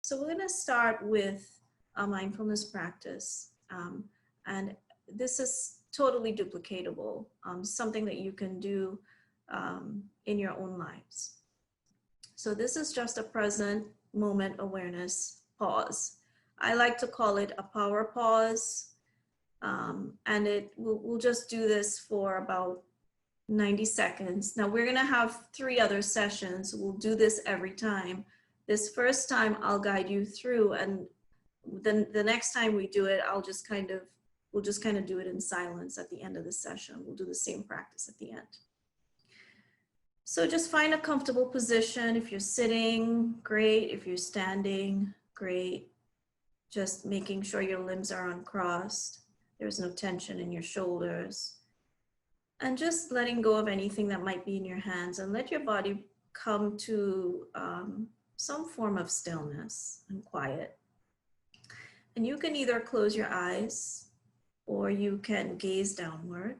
So we're going to start with a mindfulness practice. And this is totally duplicatable, something that you can do in your own lives. So this is just a present moment awareness pause. I like to call it a power pause. And we'll just do this for about 90 seconds. Now we're going to have 3 other sessions. We'll do this every time. This first time I'll guide you through, and then the next time we do it, we'll just kind of do it in silence at the end of the session. We'll do the same practice at the end. So just find a comfortable position. If you're sitting, great. If you're standing, great. Just making sure your limbs are uncrossed. There's no tension in your shoulders. And just letting go of anything that might be in your hands, and let your body come to some form of stillness and quiet. And you can either close your eyes or you can gaze downward.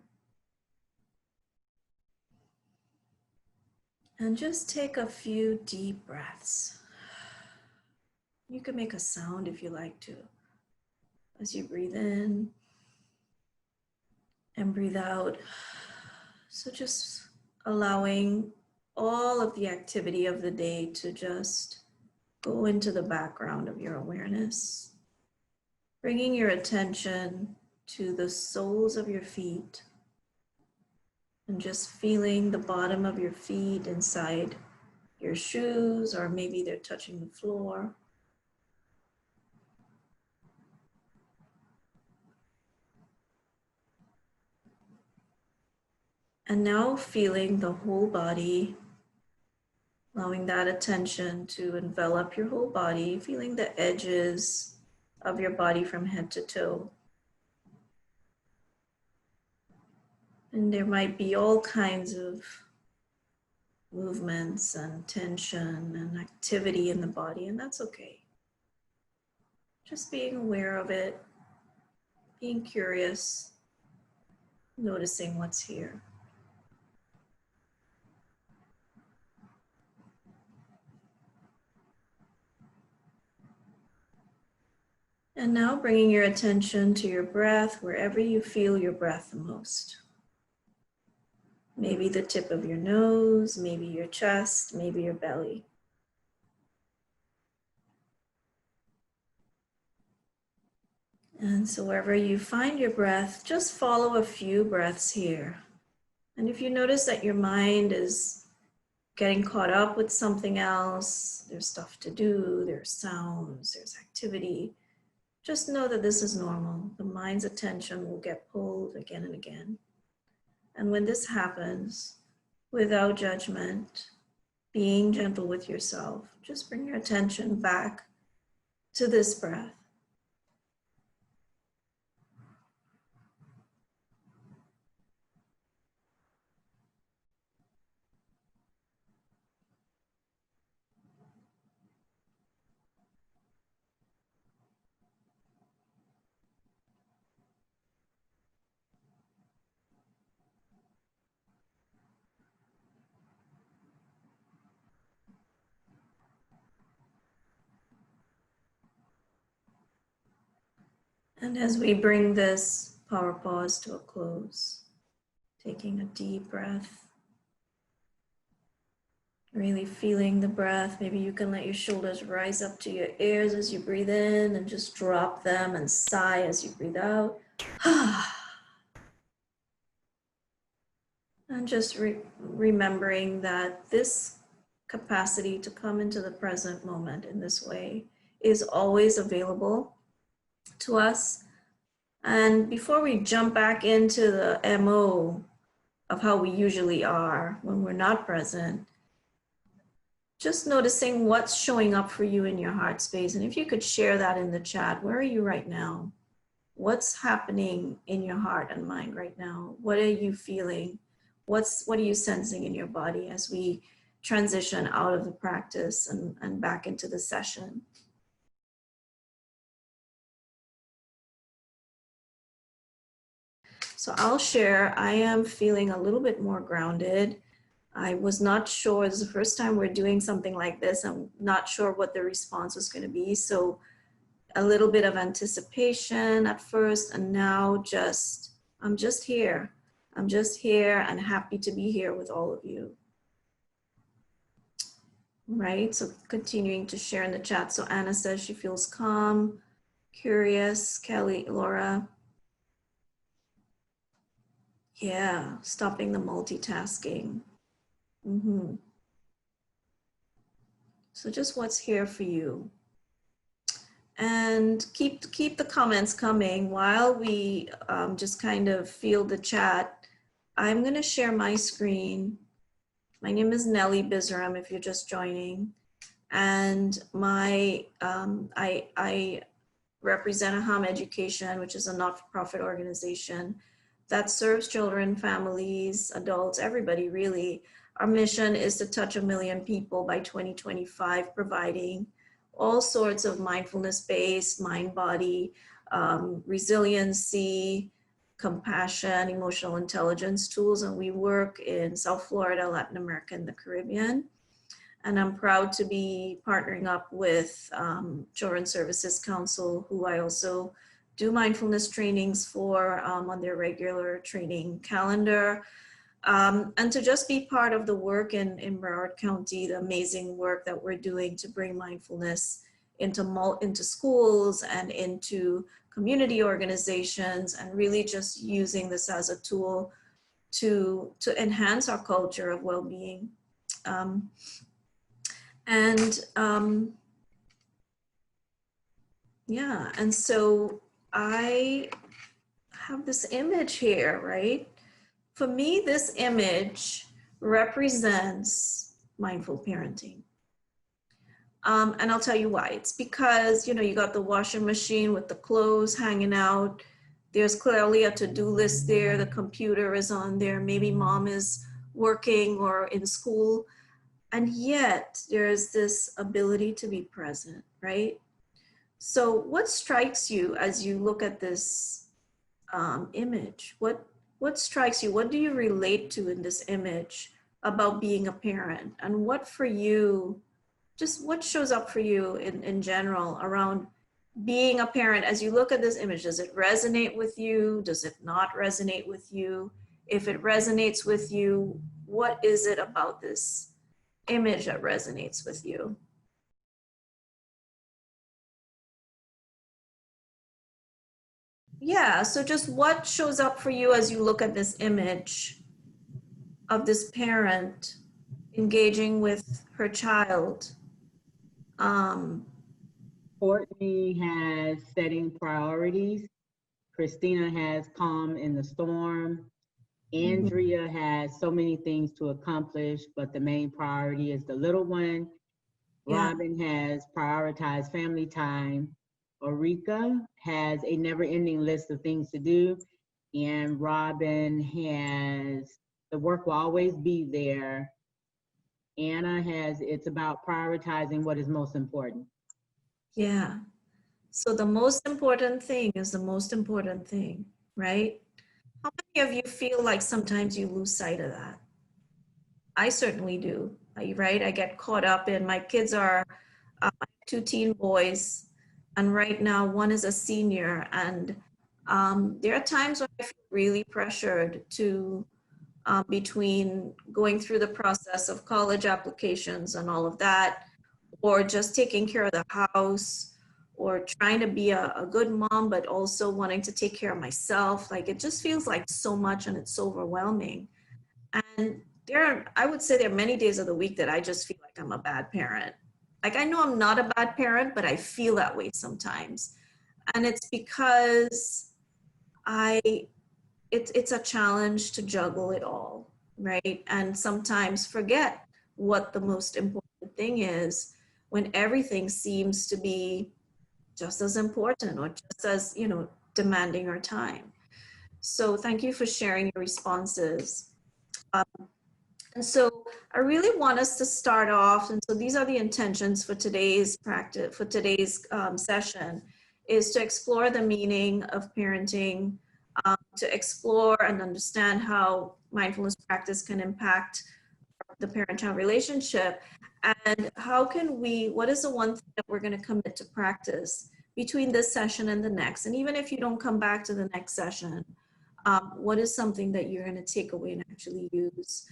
And just take a few deep breaths. You can make a sound if you like to, as you breathe in and breathe out. So just allowing all of the activity of the day to just go into the background of your awareness. Bringing your attention to the soles of your feet and just feeling the bottom of your feet inside your shoes, or maybe they're touching the floor. And now feeling the whole body, allowing that attention to envelop your whole body, feeling the edges of your body from head to toe. And there might be all kinds of movements and tension and activity in the body, and that's okay. Just being aware of it, being curious, noticing what's here. And now bringing your attention to your breath, wherever you feel your breath the most. Maybe the tip of your nose, maybe your chest, maybe your belly. And so wherever you find your breath, just follow a few breaths here. And if you notice that your mind is getting caught up with something else, there's stuff to do, there's sounds, there's activity, just know that this is normal. The mind's attention will get pulled again and again. And when this happens, without judgment, being gentle with yourself, just bring your attention back to this breath. And as we bring this power pause to a close, taking a deep breath, really feeling the breath. Maybe you can let your shoulders rise up to your ears as you breathe in, and just drop them and sigh as you breathe out. And just remembering that this capacity to come into the present moment in this way is always available to us. And before we jump back into the MO of how we usually are when we're not present, just noticing what's showing up for you in your heart space. And if you could share that in the chat, where are you right now? What's happening in your heart and mind right now? What are you feeling? What are you sensing in your body as we transition out of the practice and back into the session? So I'll share, I am feeling a little bit more grounded. I was not sure, this is the first time we're doing something like this. I'm not sure what the response was going to be. So a little bit of anticipation at first, and now I'm just here. I'm just here and happy to be here with all of you. Right, so continuing to share in the chat. So Anna says she feels calm, curious. Kelly, Laura. Yeah, stopping the multitasking. So just what's here for you. And keep the comments coming while we just kind of feel the chat. I'm going to share my screen. My name is Nellie Bizeram if you're just joining. And I represent AHAM Education, which is a not-for-profit organization that serves children, families, adults, everybody really. Our mission is to touch 1 million people by 2025, providing all sorts of mindfulness-based, mind-body, resiliency, compassion, emotional intelligence tools. And we work in South Florida, Latin America, and the Caribbean. And I'm proud to be partnering up with Children's Services Council, who I also do mindfulness trainings for on their regular training calendar. And to just be part of the work in Broward County, the amazing work that we're doing to bring mindfulness into schools and into community organizations, and really just using this as a tool to enhance our culture of well-being. Yeah, and so I have this image here, right? For me, this image represents mindful parenting. And I'll tell you why. It's because, you know, you got the washing machine with the clothes hanging out. There's clearly a to-do list there. The computer is on there. Maybe mom is working or in school. And yet there's this ability to be present, right? So what strikes you as you look at this image? What strikes you? What do you relate to in this image about being a parent? And what for you, just what shows up for you in general around being a parent as you look at this image? Does it resonate with you? Does it not resonate with you? If it resonates with you, what is it about this image that resonates with you? Yeah, so just what shows up for you as you look at this image of this parent engaging with her child? Courtney has setting priorities. Christina has calm in the storm. Andrea has so many things to accomplish, but the main priority is the little one. Yeah. Robin has prioritized family time. Ulrika has a never-ending list of things to do. And Robin has the work will always be there. Anna has it's about prioritizing what is most important. Yeah. So the most important thing is the most important thing, right? How many of you feel like sometimes you lose sight of that? I certainly do, right? I get caught up in, my kids are 2 teen boys, and right now one is a senior, and there are times when I feel really pressured to between going through the process of college applications and all of that, or just taking care of the house, or trying to be a good mom, but also wanting to take care of myself. Like, it just feels like so much and it's so overwhelming. And I would say there are many days of the week that I just feel like I'm a bad parent. Like, I know I'm not a bad parent, but I feel that way sometimes. And it's because it's a challenge to juggle it all, right? And sometimes forget what the most important thing is when everything seems to be just as important or just as, you know, demanding our time. So thank you for sharing your responses. And so I really want us to start off, and so these are the intentions for today's practice, for today's session, is to explore the meaning of parenting, to explore and understand how mindfulness practice can impact our the parent-child relationship, and how can we, what is the one thing that we're going to commit to practice between this session and the next? And even if you don't come back to the next session, what is something that you're going to take away and actually use,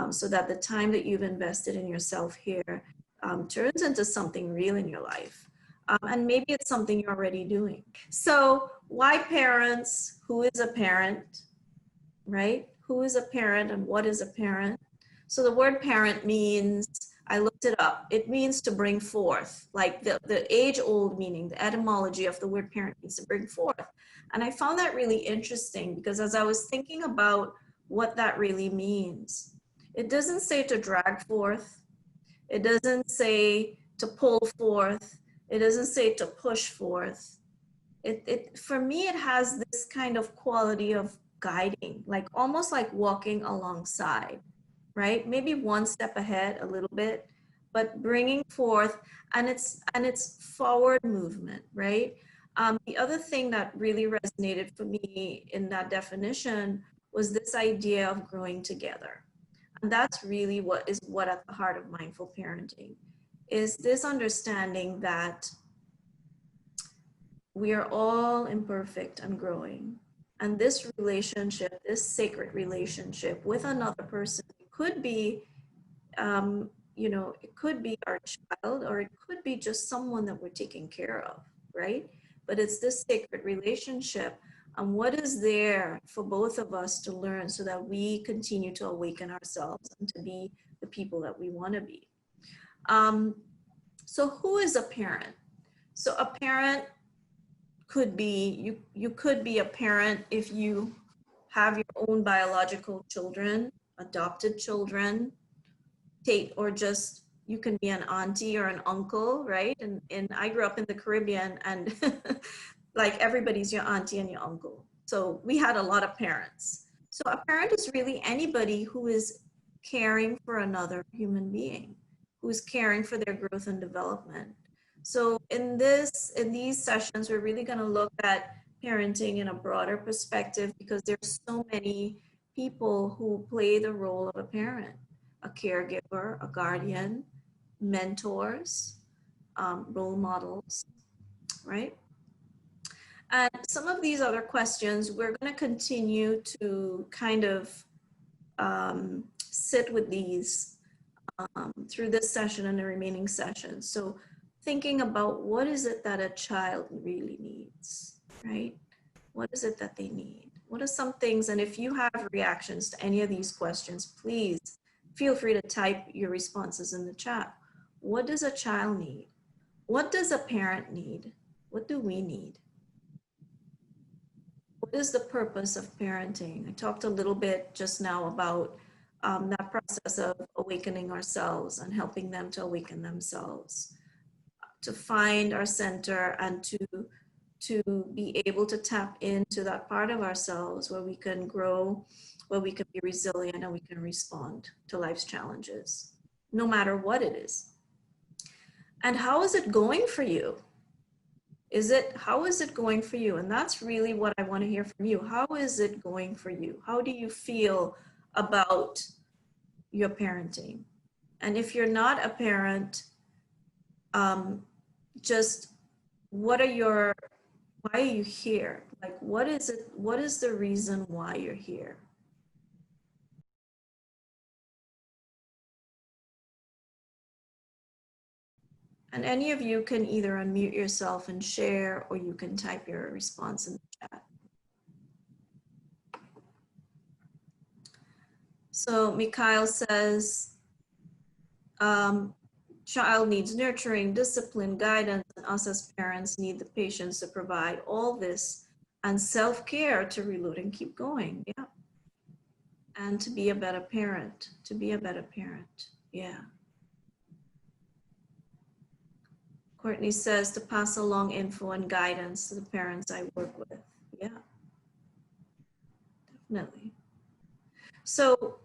so that the time that you've invested in yourself here turns into something real in your life? And maybe it's something you're already doing. So why parents? Who is a parent, right? Who is a parent and what is a parent? So the word parent means, I looked it up, it means to bring forth, like the age-old meaning, the etymology of the word parent means to bring forth. And I found that really interesting because as I was thinking about what that really means, it doesn't say to drag forth, it doesn't say to pull forth, it doesn't say to push forth. For me, it has this kind of quality of guiding, like almost like walking alongside, right? Maybe one step ahead a little bit, but bringing forth, and it's forward movement, right? The other thing that really resonated for me in that definition was this idea of growing together. And that's really what at the heart of mindful parenting is, this understanding that we are all imperfect and growing. And this relationship, this sacred relationship with another person, could be, it could be our child, or it could be just someone that we're taking care of, right? But it's this sacred relationship. And what is there for both of us to learn so that we continue to awaken ourselves and to be the people that we want to be? So who is a parent? So a parent could be, you could be a parent if you have your own biological children, adopted children, or just, you can be an auntie or an uncle, right? And I grew up in the Caribbean, and like everybody's your auntie and your uncle. So we had a lot of parents. So a parent is really anybody who is caring for another human being, who's caring for their growth and development. So in these sessions, we're really going to look at parenting in a broader perspective, because there's so many people who play the role of a parent, a caregiver, a guardian, mentors, role models, right? And some of these other questions, we're going to continue to kind of sit with these through this session and the remaining sessions. So thinking about what is it that a child really needs, right? What is it that they need? What are some things? And if you have reactions to any of these questions, please feel free to type your responses in the chat. What does a child need? What does a parent need? What do we need? What is the purpose of parenting? I talked a little bit just now about that process of awakening ourselves and helping them to awaken themselves, to find our center and to be able to tap into that part of ourselves where we can grow, where we can be resilient, and we can respond to life's challenges, no matter what it is. And how is it going for you? How is it going for you? And that's really what I want to hear from you. How is it going for you? How do you feel about your parenting? And if you're not a parent, just why are you here? Like, what is it? What is the reason why you're here? And any of you can either unmute yourself and share, or you can type your response in the chat. So Mikhail says, child needs nurturing, discipline, guidance, and us as parents need the patience to provide all this and self-care to reload and keep going. Yeah. And to be a better parent, Yeah. Courtney says to pass along info and guidance to the parents I work with. Yeah, definitely. So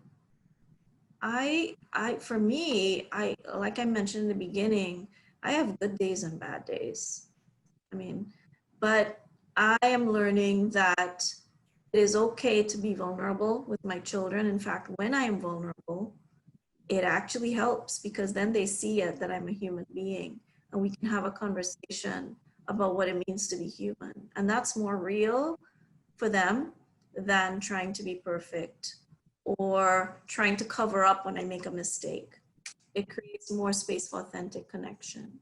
for me, like I mentioned in the beginning, I have good days and bad days. But I am learning that it is okay to be vulnerable with my children. In fact, when I am vulnerable, it actually helps, because then they see it that I'm a human being, and we can have a conversation about what it means to be human. And that's more real for them than trying to be perfect or trying to cover up when I make a mistake. It creates more space for authentic connection.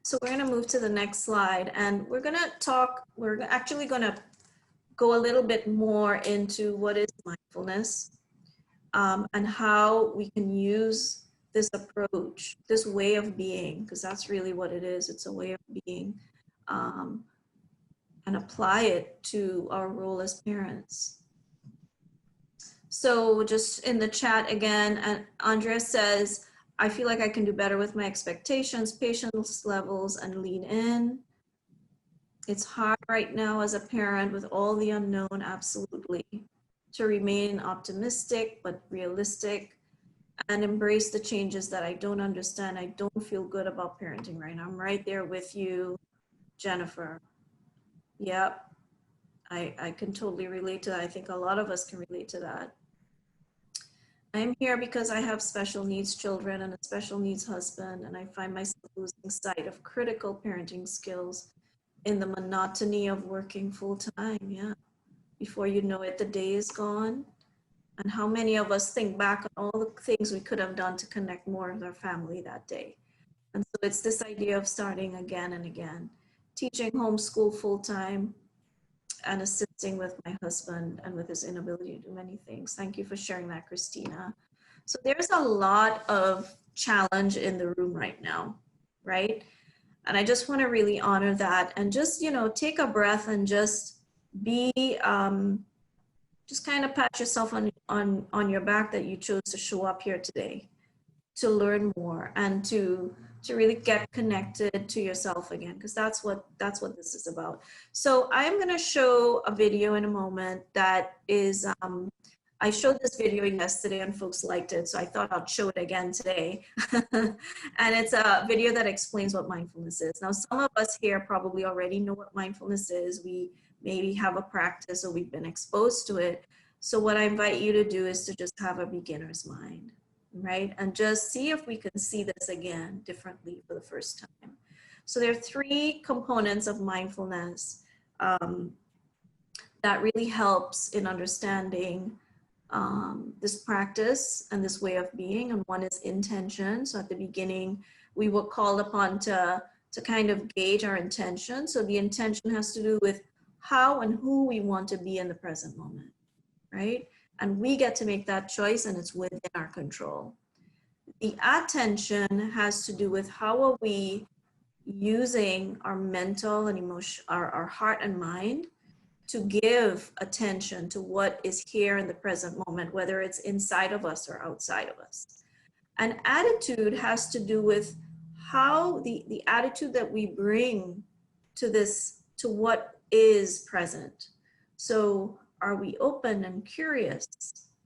So we're gonna move to the next slide, and we're actually gonna go a little bit more into what is mindfulness, and how we can use this approach, this way of being, because that's really what it is. It's a way of being, and apply it to our role as parents. So just in the chat again, and Andrea says, I feel like I can do better with my expectations, patience levels, and lean in. It's hard right now as a parent with all the unknown, absolutely, to remain optimistic but realistic and embrace the changes that I don't understand. I don't feel good about parenting right now. I'm right there with you, Jennifer. Yep, I can totally relate to that. I think a lot of us can relate to that. I'm here because I have special needs children and a special needs husband, and I find myself losing sight of critical parenting skills in the monotony of working full time. Yeah, before you know it, the day is gone. And how many of us think back on all the things we could have done to connect more with our family that day? And so it's this idea of starting again and again, teaching homeschool full time and assisting with my husband and with his inability to do many things. Thank you for sharing that, Christina. So there's a lot of challenge in the room right now, right? And I just want to really honor that and just, you know, take a breath and just be, just kind of pat yourself on your back that you chose to show up here today, to learn more and to really get connected to yourself again, because that's what this is about. So I'm going to show a video in a moment that is, I showed this video yesterday and folks liked it, so I thought I'd show it again today. And it's a video that explains what mindfulness is. Now, some of us here probably already know what mindfulness is. We maybe have a practice or we've been exposed to it. So what I invite you to do is to just have a beginner's mind, right? And just see if we can see this again differently for the first time. So there are three components of mindfulness that really helps in understanding this practice and this way of being. And one is intention. So at the beginning, we were called upon to kind of gauge our intention. So the intention has to do with how and who we want to be in the present moment, right? And we get to make that choice, and it's within our control. The attention has to do with how are we using our mental and emotion, our heart and mind, to give attention to what is here in the present moment, whether it's inside of us or outside of us. And attitude has to do with how the attitude that we bring to this, to what is present. So are we open and curious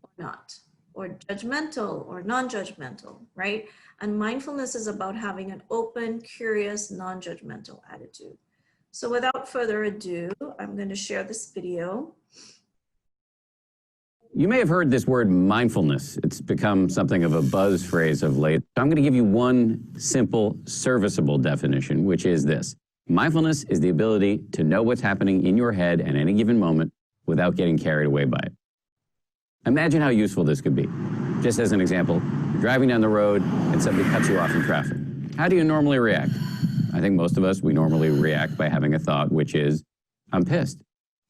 or not? Or judgmental or non-judgmental, right? And mindfulness is about having an open, curious, non-judgmental attitude. So without further ado, I'm going to share this video. You may have heard this word mindfulness. It's become something of a buzz phrase of late. I'm going to give you one simple, serviceable definition, which is this. Mindfulness is the ability to know what's happening in your head at any given moment without getting carried away by it. Imagine how useful this could be. Just as an example, you're driving down the road and somebody cuts you off in traffic. How do you normally react? I think most of us, we normally react by having a thought, which is, I'm pissed.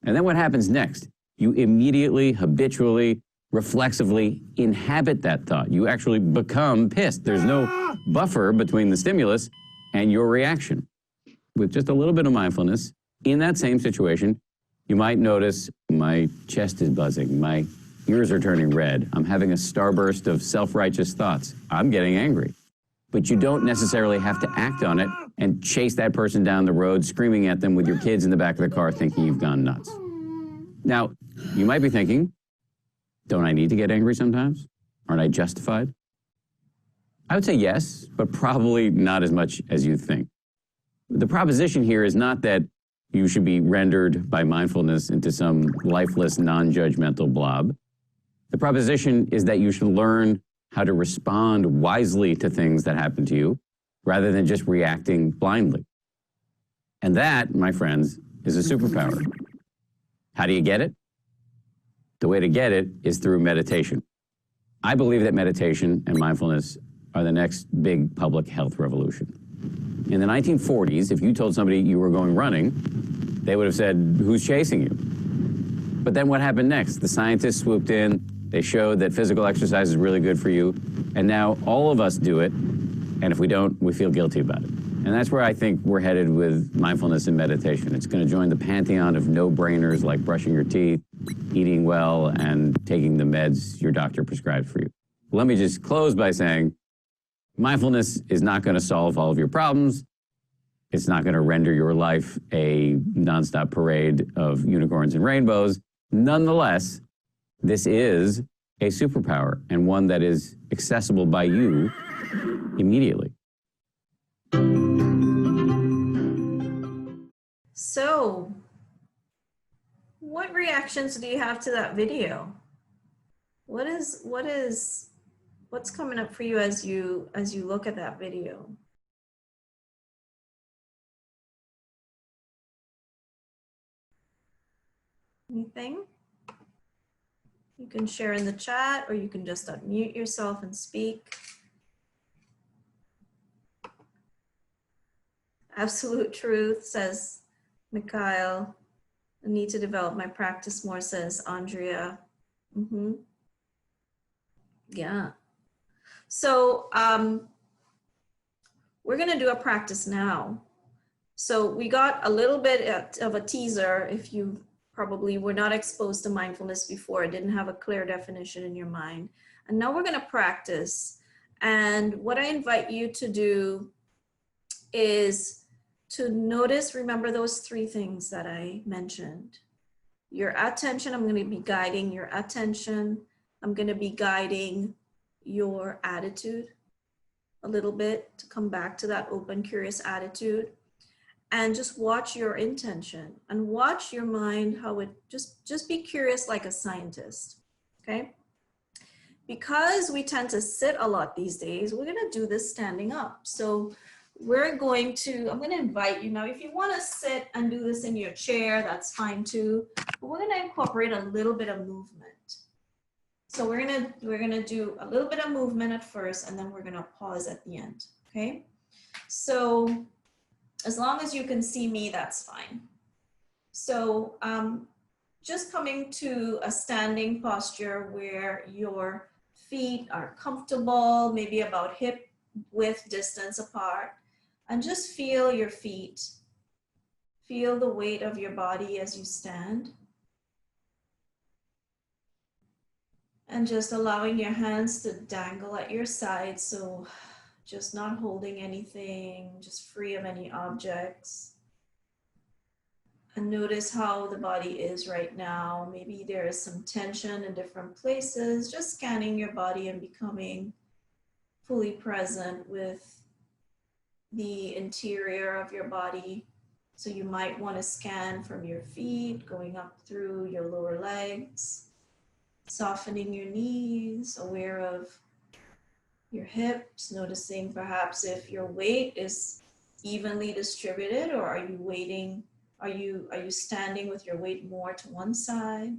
And then what happens next? You immediately, habitually, reflexively inhabit that thought. You actually become pissed. There's no buffer between the stimulus and your reaction. With just a little bit of mindfulness, in that same situation, you might notice my chest is buzzing, my ears are turning red, I'm having a starburst of self-righteous thoughts, I'm getting angry. But you don't necessarily have to act on it and chase that person down the road, screaming at them with your kids in the back of the car thinking you've gone nuts. Now, you might be thinking, don't I need to get angry sometimes? Aren't I justified? I would say yes, but probably not as much as you think. The proposition here is not that you should be rendered by mindfulness into some lifeless, non-judgmental blob. The proposition is that you should learn how to respond wisely to things that happen to you rather than just reacting blindly. And that, my friends, is a superpower. How do you get it? The way to get it is through meditation. I believe that meditation and mindfulness are the next big public health revolution. In the 1940s, if you told somebody you were going running, they would have said, "Who's chasing you?" But then what happened next? The scientists swooped in, they showed that physical exercise is really good for you, and now all of us do it, and if we don't, we feel guilty about it. And that's where I think we're headed with mindfulness and meditation. It's going to join the pantheon of no-brainers like brushing your teeth, eating well, and taking the meds your doctor prescribes for you. Let me just close by saying, mindfulness is not going to solve all of your problems. It's not going to render your life a nonstop parade of unicorns and rainbows. Nonetheless, this is a superpower and one that is accessible by you immediately. So, what reactions do you have to that video? What's coming up for you as you look at that video? Anything? You can share in the chat, or you can just unmute yourself and speak. Absolute truth, says Mikhail. I need to develop my practice more, says Andrea. Yeah. So we're going to do a practice now. So we got a little bit of a teaser. If you probably were not exposed to mindfulness before, didn't have a clear definition in your mind. And now we're going to practice. And what I invite you to do is to notice, remember those three things that I mentioned. Your attention, I'm going to be guiding your attention. I'm going to be guiding your attitude a little bit to come back to that open, curious attitude. And just watch your intention and watch your mind, how it just be curious like a scientist, okay? Because we tend to sit a lot these days, we're going to do this standing up. So I'm going to invite you now, if you want to sit and do this in your chair, that's fine too. But we're going to incorporate a little bit of movement. So we're going to do a little bit of movement at first, and then we're going to pause at the end, okay? So as long as you can see me, that's fine. So just coming to a standing posture where your feet are comfortable, maybe about hip width distance apart, and just feel your feet. Feel the weight of your body as you stand. And just allowing your hands to dangle at your side, so just not holding anything, just free of any objects. And notice how the body is right now. Maybe there is some tension in different places, just scanning your body and becoming fully present with the interior of your body. So you might want to scan from your feet, going up through your lower legs, softening your knees, aware of your hips, noticing perhaps if your weight is evenly distributed, or are you standing with your weight more to one side?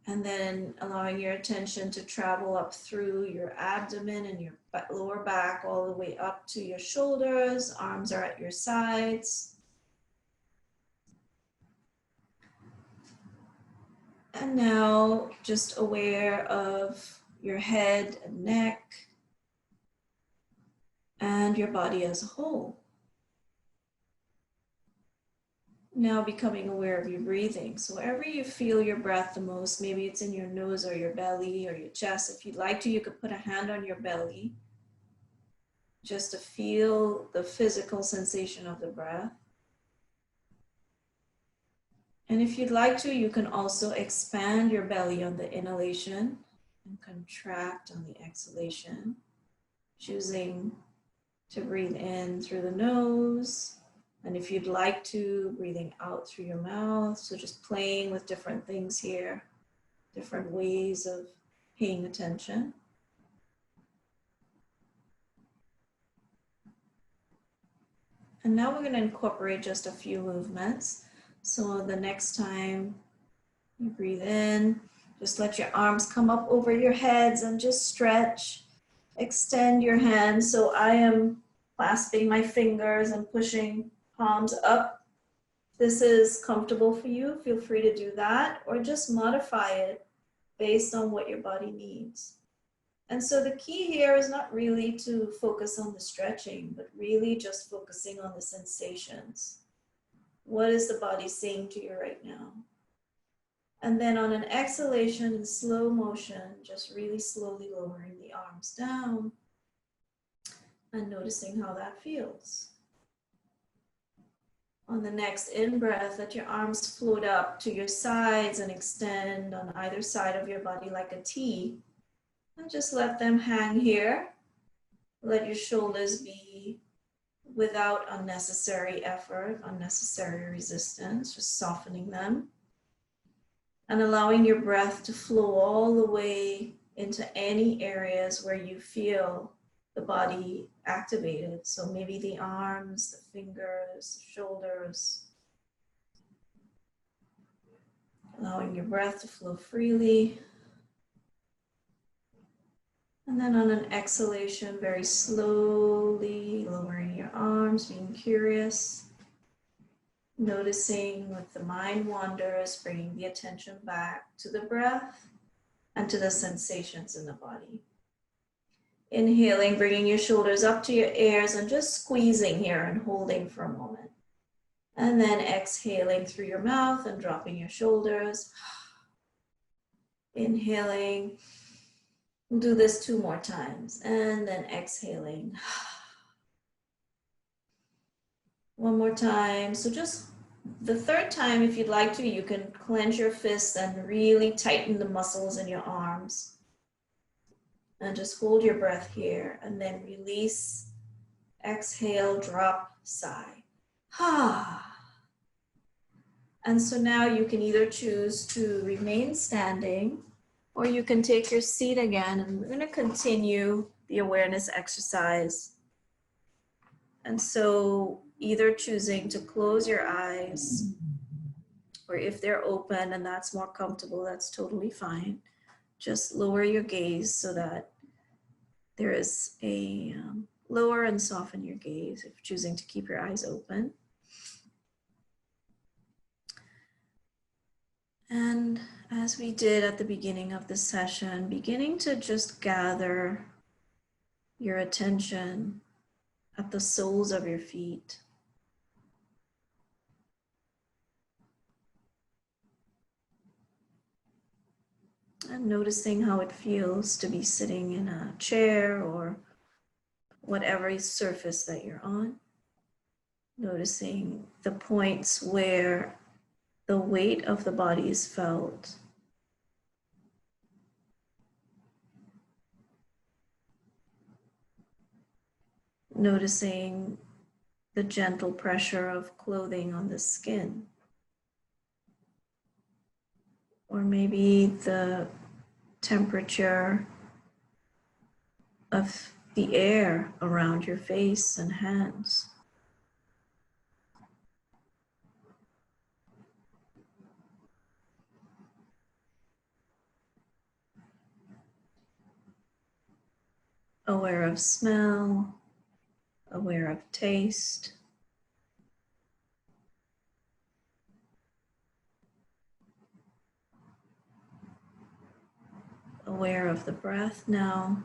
And then allowing your attention to travel up through your abdomen and your lower back all the way up to your shoulders. Arms are at your sides. And now just aware of your head and neck and your body as a whole. Now becoming aware of your breathing. So wherever you feel your breath the most, maybe it's in your nose or your belly or your chest. If you'd like to, you could put a hand on your belly just to feel the physical sensation of the breath. And if you'd like to, you can also expand your belly on the inhalation and contract on the exhalation, choosing to breathe in through the nose. And if you'd like to, breathing out through your mouth. So just playing with different things here. different ways of paying attention. And now we're going to incorporate just a few movements. So the next time you breathe in, just let your arms come up over your heads and just stretch. Extend your hands. So I am clasping my fingers and pushing palms up. This is comfortable for you. Feel free to do that, or just modify it based on what your body needs. And so the key here is not really to focus on the stretching, but really just focusing on the sensations. What is the body saying to you right now? And then on an exhalation in slow motion, just really slowly lowering the arms down and noticing how that feels. On the next in-breath, let your arms float up to your sides and extend on either side of your body like a T. And just let them hang here. Let your shoulders be without unnecessary effort, unnecessary resistance, just softening them. And allowing your breath to flow all the way into any areas where you feel the body activated. So maybe the arms, the fingers, the shoulders. Allowing your breath to flow freely. And then on an exhalation, very slowly lowering your arms, being curious. Noticing with the mind wanders, bringing the attention back to the breath and to the sensations in the body. Inhaling, bringing your shoulders up to your ears and just squeezing here and holding for a moment. And then exhaling through your mouth and dropping your shoulders. Inhaling. We'll do this 2 more times. And then exhaling. 1 more time. So just the 3rd time, if you'd like to, you can clench your fists and really tighten the muscles in your arms. And just hold your breath here and then release, exhale, drop, sigh. And so now you can either choose to remain standing or you can take your seat again, and we're going to continue the awareness exercise. And so either choosing to close your eyes, or if they're open and that's more comfortable, that's totally fine. Just lower your gaze so that there is a lower and soften your gaze if choosing to keep your eyes open. And as we did at the beginning of the session, beginning to just gather your attention at the soles of your feet. And noticing how it feels to be sitting in a chair or whatever surface that you're on. Noticing the points where the weight of the body is felt. Noticing the gentle pressure of clothing on the skin. Or maybe the temperature of the air around your face and hands. Aware of smell, aware of taste. Aware of the breath now.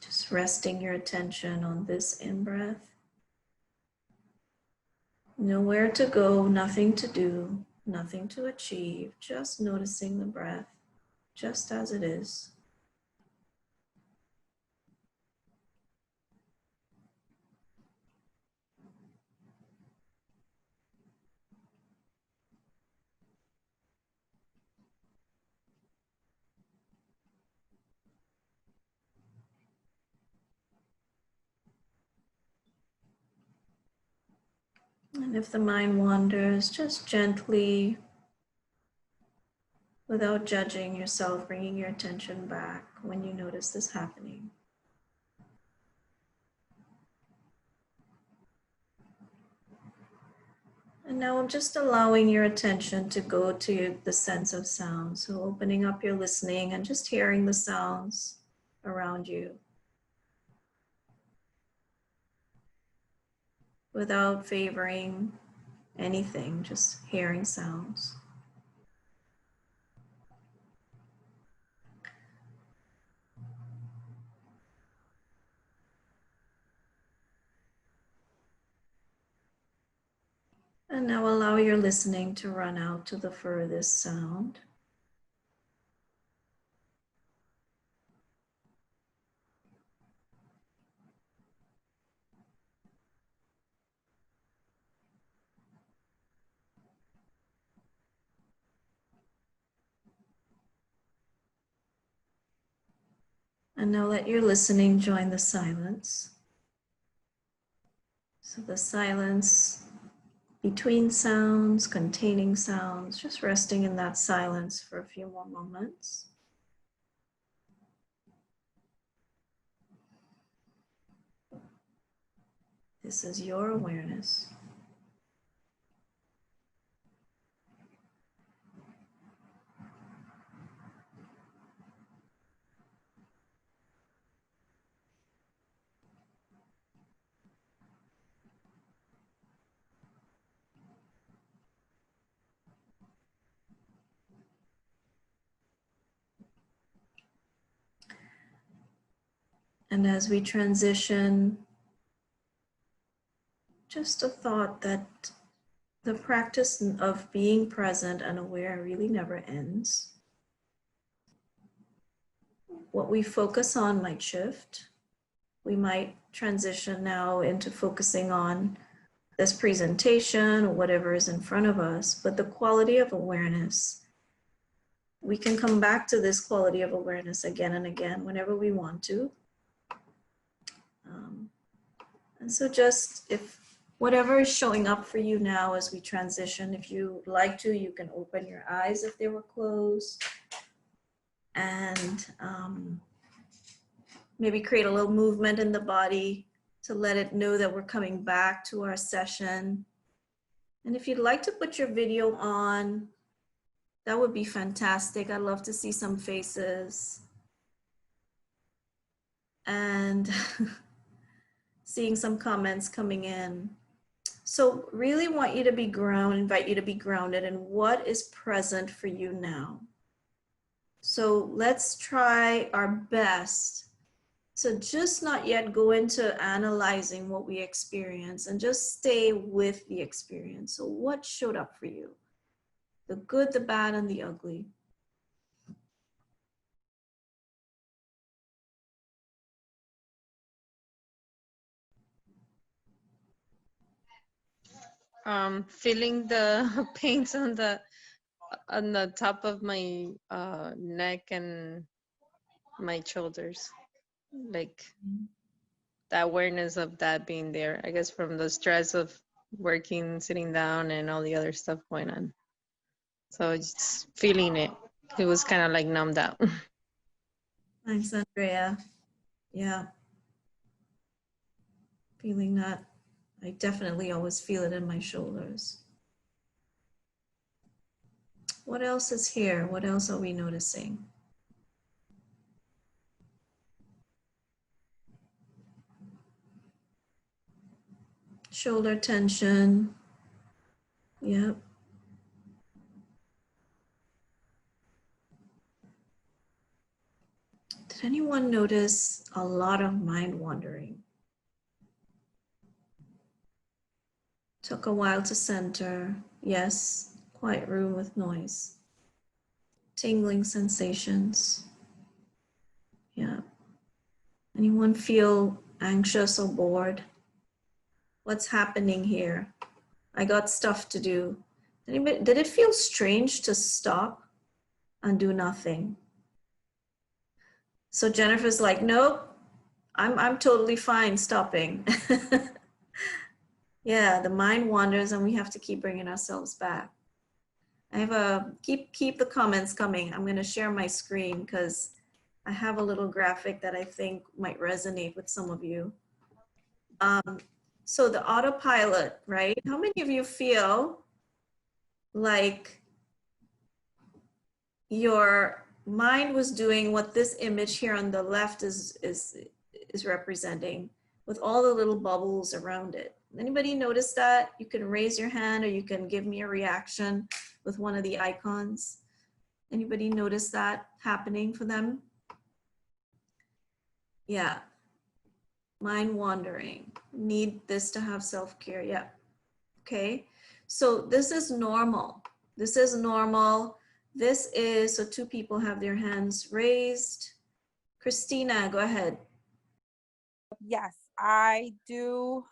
Just resting your attention on this in-breath. Nowhere to go, nothing to do, nothing to achieve, just noticing the breath just as it is. And if the mind wanders, just gently, without judging yourself, bringing your attention back when you notice this happening. And now I'm just allowing your attention to go to the sense of sound. So opening up your listening and just hearing the sounds around you without favoring anything, just hearing sounds. And now allow your listening to run out to the furthest sound. And now let your listening join the silence. So the silence between sounds, containing sounds, just resting in that silence for a few more moments. This is your awareness. And as we transition, just a thought that the practice of being present and aware really never ends. What we focus on might shift. We might transition now into focusing on this presentation or whatever is in front of us, but the quality of awareness, we can come back to this quality of awareness again and again whenever we want to. And so just if whatever is showing up for you now as we transition, if you like to, you can open your eyes if they were closed and maybe create a little movement in the body to let it know that we're coming back to our session. And if you'd like to put your video on, that would be fantastic. I'd love to see some faces. And seeing some comments coming in. So really want you to be invite you to be grounded in what is present for you now. So let's try our best to just not yet go into analyzing what we experience and just stay with the experience. So what showed up for you? The good, the bad, and the ugly. Feeling the pains on the top of my neck and my shoulders, like the awareness of that being there, I guess from the stress of working, sitting down, and all the other stuff going on. So just feeling it. It was kind of like numbed out. Thanks, Andrea. Yeah. Feeling that. I definitely always feel it in my shoulders. What else is here? What else are we noticing? Shoulder tension. Yep. Did anyone notice a lot of mind wandering? Took a while to center. Yes, quiet room with noise. Tingling sensations. Yeah. Anyone feel anxious or bored? What's happening here? I got stuff to do. Did it feel strange to stop and do nothing? So Jennifer's like, nope, I'm totally fine stopping. Yeah, the mind wanders and we have to keep bringing ourselves back. I have keep the comments coming. I'm going to share my screen because I have a little graphic that I think might resonate with some of you. So the autopilot, right? How many of you feel like your mind was doing what this image here on the left is representing, with all the little bubbles around it? Anybody notice that? You can raise your hand or you can give me a reaction with one of the icons. Anybody notice that happening for them? Yeah. Mind wandering. Need this to have self-care. Yeah. Okay. So this is normal. This is normal. This is, so two people have their hands raised. Christina, go ahead. Yes, I do.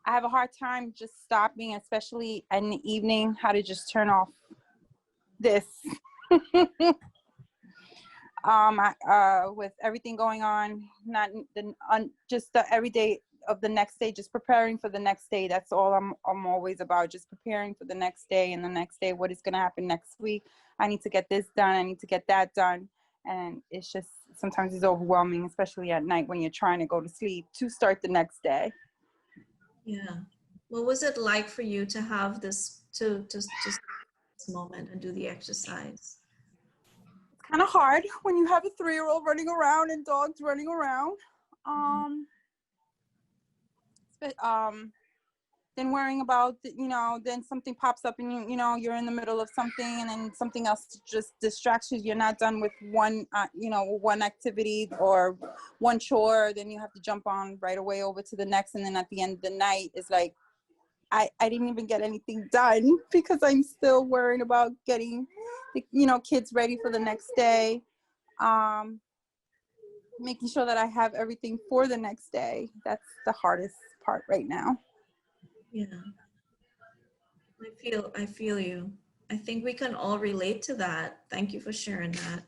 I have a hard time just stopping, especially in the evening, how to just turn off this. With everything going on, just the everyday of the next day, just preparing for the next day. That's all I'm always about, just preparing for the next day and the next day, what is going to happen next week. I need to get this done. I need to get that done. And it's just, sometimes it's overwhelming, especially at night when you're trying to go to sleep to start the next day. Yeah. What was it like for you to have this, to just this moment and do the exercise? It's kind of hard when you have a 3-year-old running around and dogs running around. Then worrying about, then something pops up and you're in the middle of something and then something else just distracts you. You're not done with one, one activity or one chore. Then you have to jump on right away over to the next. And then at the end of the night, it's like, I didn't even get anything done because I'm still worrying about getting, kids ready for the next day. Making sure that I have everything for the next day. That's the hardest part right now. Yeah. I feel you. I think we can all relate to that. Thank you for sharing that.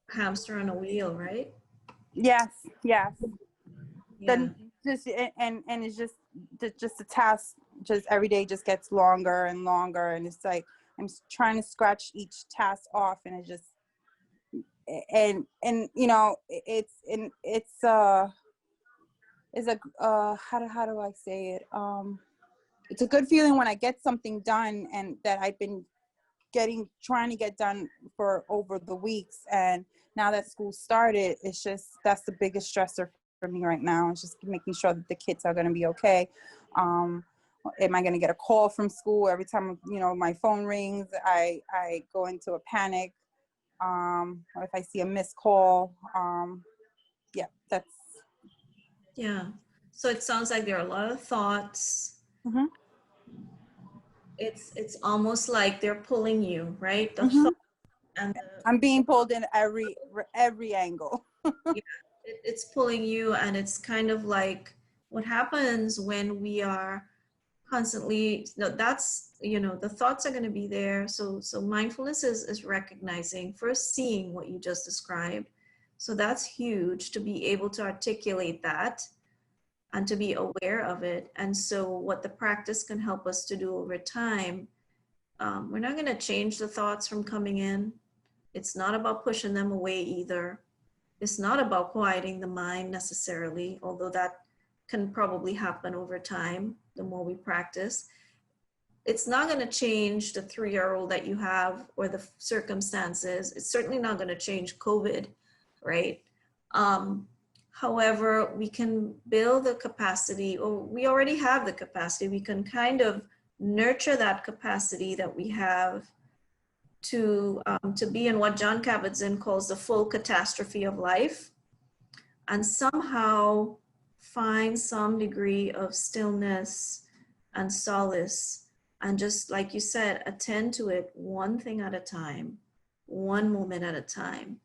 Hamster on a wheel, right? Yes. Yeah. Then just and it's just the task just every day just gets longer and longer, and it's like I'm trying to scratch each task off, and it just and it's a how do I say it, it's a good feeling when I get something done and that I've been trying to get done for over the weeks, and now that school started, it's just, that's the biggest stressor for me right now. It's just making sure that the kids are going to be okay. Am I going to get a call from school every time my phone rings? I go into a panic. Or if I see a missed call, yeah, that's. Yeah. So it sounds like there are a lot of thoughts. Mm-hmm. It's almost like they're pulling you, right? The Mm-hmm. thought and I'm being pulled in every angle. it's pulling you, and it's kind of like what happens when we are constantly, that's, the thoughts are going to be there. So mindfulness is recognizing, first seeing what you just described. So that's huge, to be able to articulate that and to be aware of it. And so what the practice can help us to do over time, we're not going to change the thoughts from coming in. It's not about pushing them away either. It's not about quieting the mind necessarily, although that can probably happen over time, the more we practice. It's not going to change the 3-year-old that you have or the circumstances. It's certainly not going to change COVID, right? However, we can build the capacity, or we already have the capacity. We can kind of nurture that capacity that we have to be in what Jon Kabat-Zinn calls the full catastrophe of life, and somehow find some degree of stillness and solace, and just like you said, attend to it one thing at a time, one moment at a time.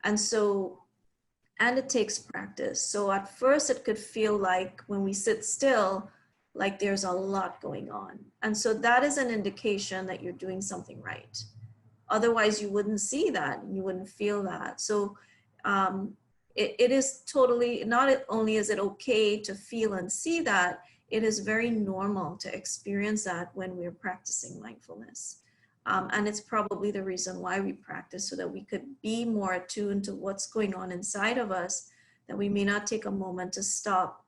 And it takes practice. So at first it could feel like when we sit still, like there's a lot going on. And so that is an indication that you're doing something right. Otherwise you wouldn't see that, you wouldn't feel that. So it is totally, not only is it okay to feel and see that, it is very normal to experience that when we're practicing mindfulness. And it's probably the reason why we practice, so that we could be more attuned to what's going on inside of us, that we may not take a moment to stop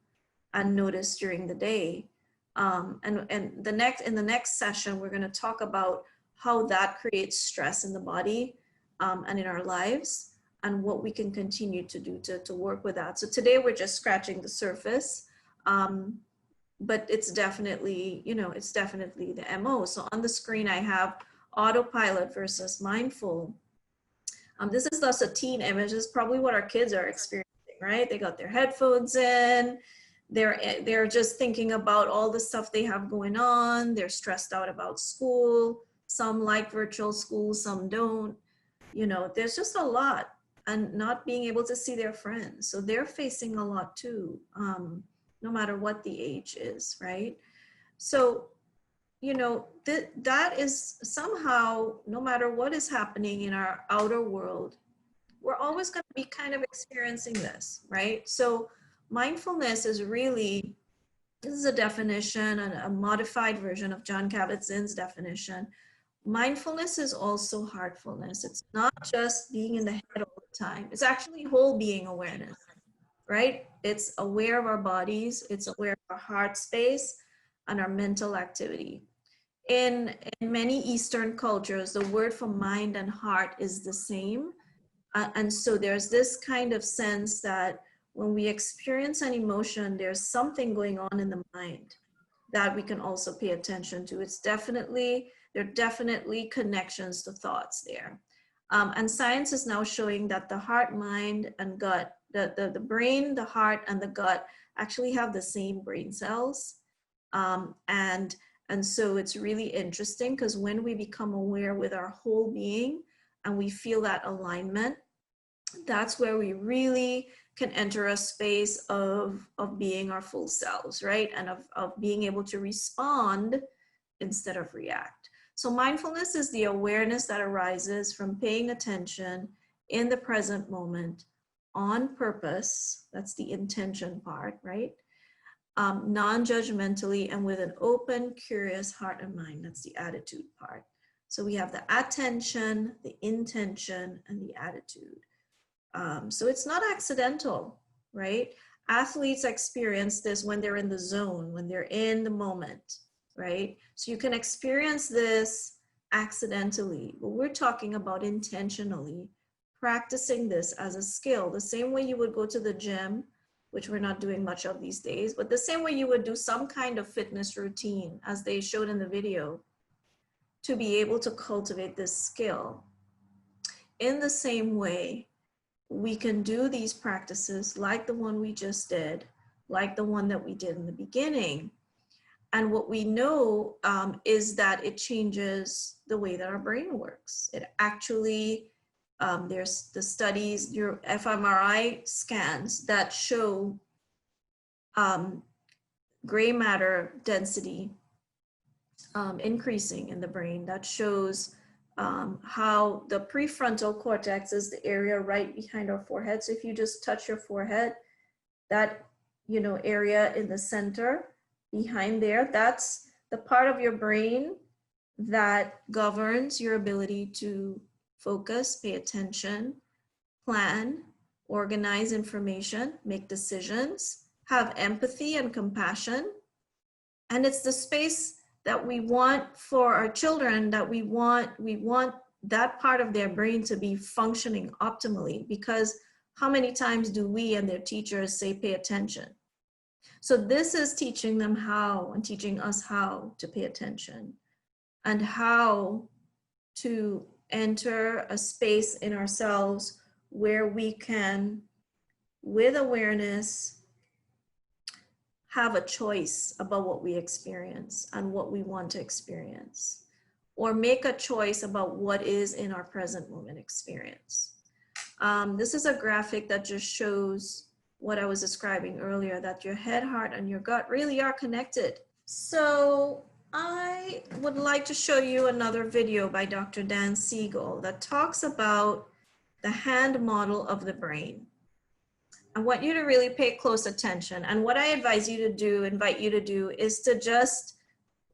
and notice during the day. And in the next session, we're going to talk about how that creates stress in the body and in our lives, and what we can continue to do to work with that. So today we're just scratching the surface, but it's definitely, you know, it's definitely the MO. So on the screen I have autopilot versus mindful. This is thus a teen image. This is probably what our kids are experiencing, right? They got their headphones in. They're just thinking about all the stuff they have going on. They're stressed out about school. Some like virtual school, some don't. You know, there's just a lot, and not being able to see their friends. So they're facing a lot too, no matter what the age is, right? So, you know, that is somehow, no matter what is happening in our outer world, we're always going to be kind of experiencing this, right? So mindfulness is really, this is a definition, a modified version of Jon Kabat-Zinn's definition. Mindfulness is also heartfulness. It's not just being in the head all the time. It's actually whole being awareness, right? It's aware of our bodies. It's aware of our heart space and our mental activity. In many Eastern cultures, the word for mind and heart is the same. And so there's this kind of sense that when we experience an emotion, there's something going on in the mind that we can also pay attention to. There are definitely connections to thoughts there. And science is now showing that the heart, mind, and gut, the brain, the heart, and the gut actually have the same brain cells. And so it's really interesting, because when we become aware with our whole being and we feel that alignment, that's where we really can enter a space of being our full selves, right? And of being able to respond instead of react. So mindfulness is the awareness that arises from paying attention in the present moment on purpose. That's the intention part, right? Non-judgmentally and with an open, curious heart and mind. That's the attitude part. So we have the attention, the intention, and the attitude. So it's not accidental, right? Athletes experience this when they're in the zone, when they're in the moment, right? So you can experience this accidentally, but we're talking about intentionally practicing this as a skill, the same way you would go to the gym, which we're not doing much of these days, but the same way you would do some kind of fitness routine, as they showed in the video, to be able to cultivate this skill. In the same way, we can do these practices like the one we just did, like the one that we did in the beginning. And what we know is that it changes the way that our brain works. It actually, there's the studies, your fMRI scans that show gray matter density increasing in the brain. That shows how the prefrontal cortex is the area right behind our forehead. So if you just touch your forehead, that, you know, area in the center behind there, that's the part of your brain that governs your ability to focus, pay attention, plan, organize information, make decisions, have empathy and compassion. And it's the space that we want for our children, that we want that part of their brain to be functioning optimally, because how many times do we and their teachers say, pay attention? So this is teaching them how, and teaching us how to pay attention and how to enter a space in ourselves where we can, with awareness, have a choice about what we experience and what we want to experience, or make a choice about what is in our present moment experience. This is a graphic that just shows what I was describing earlier, that your head, heart, and your gut really are connected. So I would like to show you another video by Dr. Dan Siegel that talks about the hand model of the brain. I want you to really pay close attention. And what I invite you to do is to just,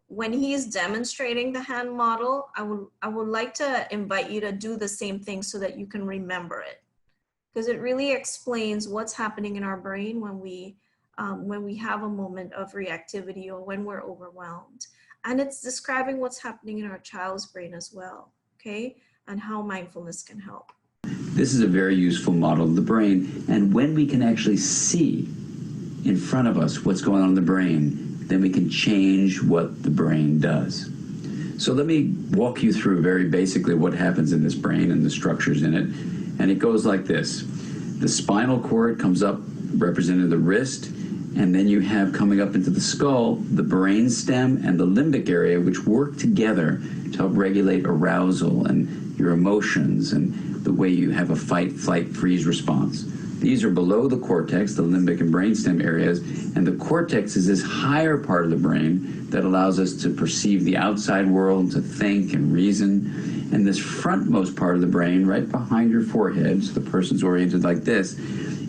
when he's demonstrating the hand model, I would like to invite you to do the same thing so that you can remember it. Because it really explains what's happening in our brain when we have a moment of reactivity or when we're overwhelmed. And it's describing what's happening in our child's brain as well, okay? And how mindfulness can help. This is a very useful model of the brain. And when we can actually see in front of us what's going on in the brain, then we can change what the brain does. So let me walk you through very basically what happens in this brain and the structures in it. And it goes like this. The spinal cord comes up representing the wrist, and then you have coming up into the skull, the brain stem and the limbic area, which work together to help regulate arousal and your emotions and the way you have a fight, flight, freeze response. These are below the cortex, the limbic and brainstem areas, and the cortex is this higher part of the brain that allows us to perceive the outside world, to think and reason. And this frontmost part of the brain, right behind your forehead, so the person's oriented like this,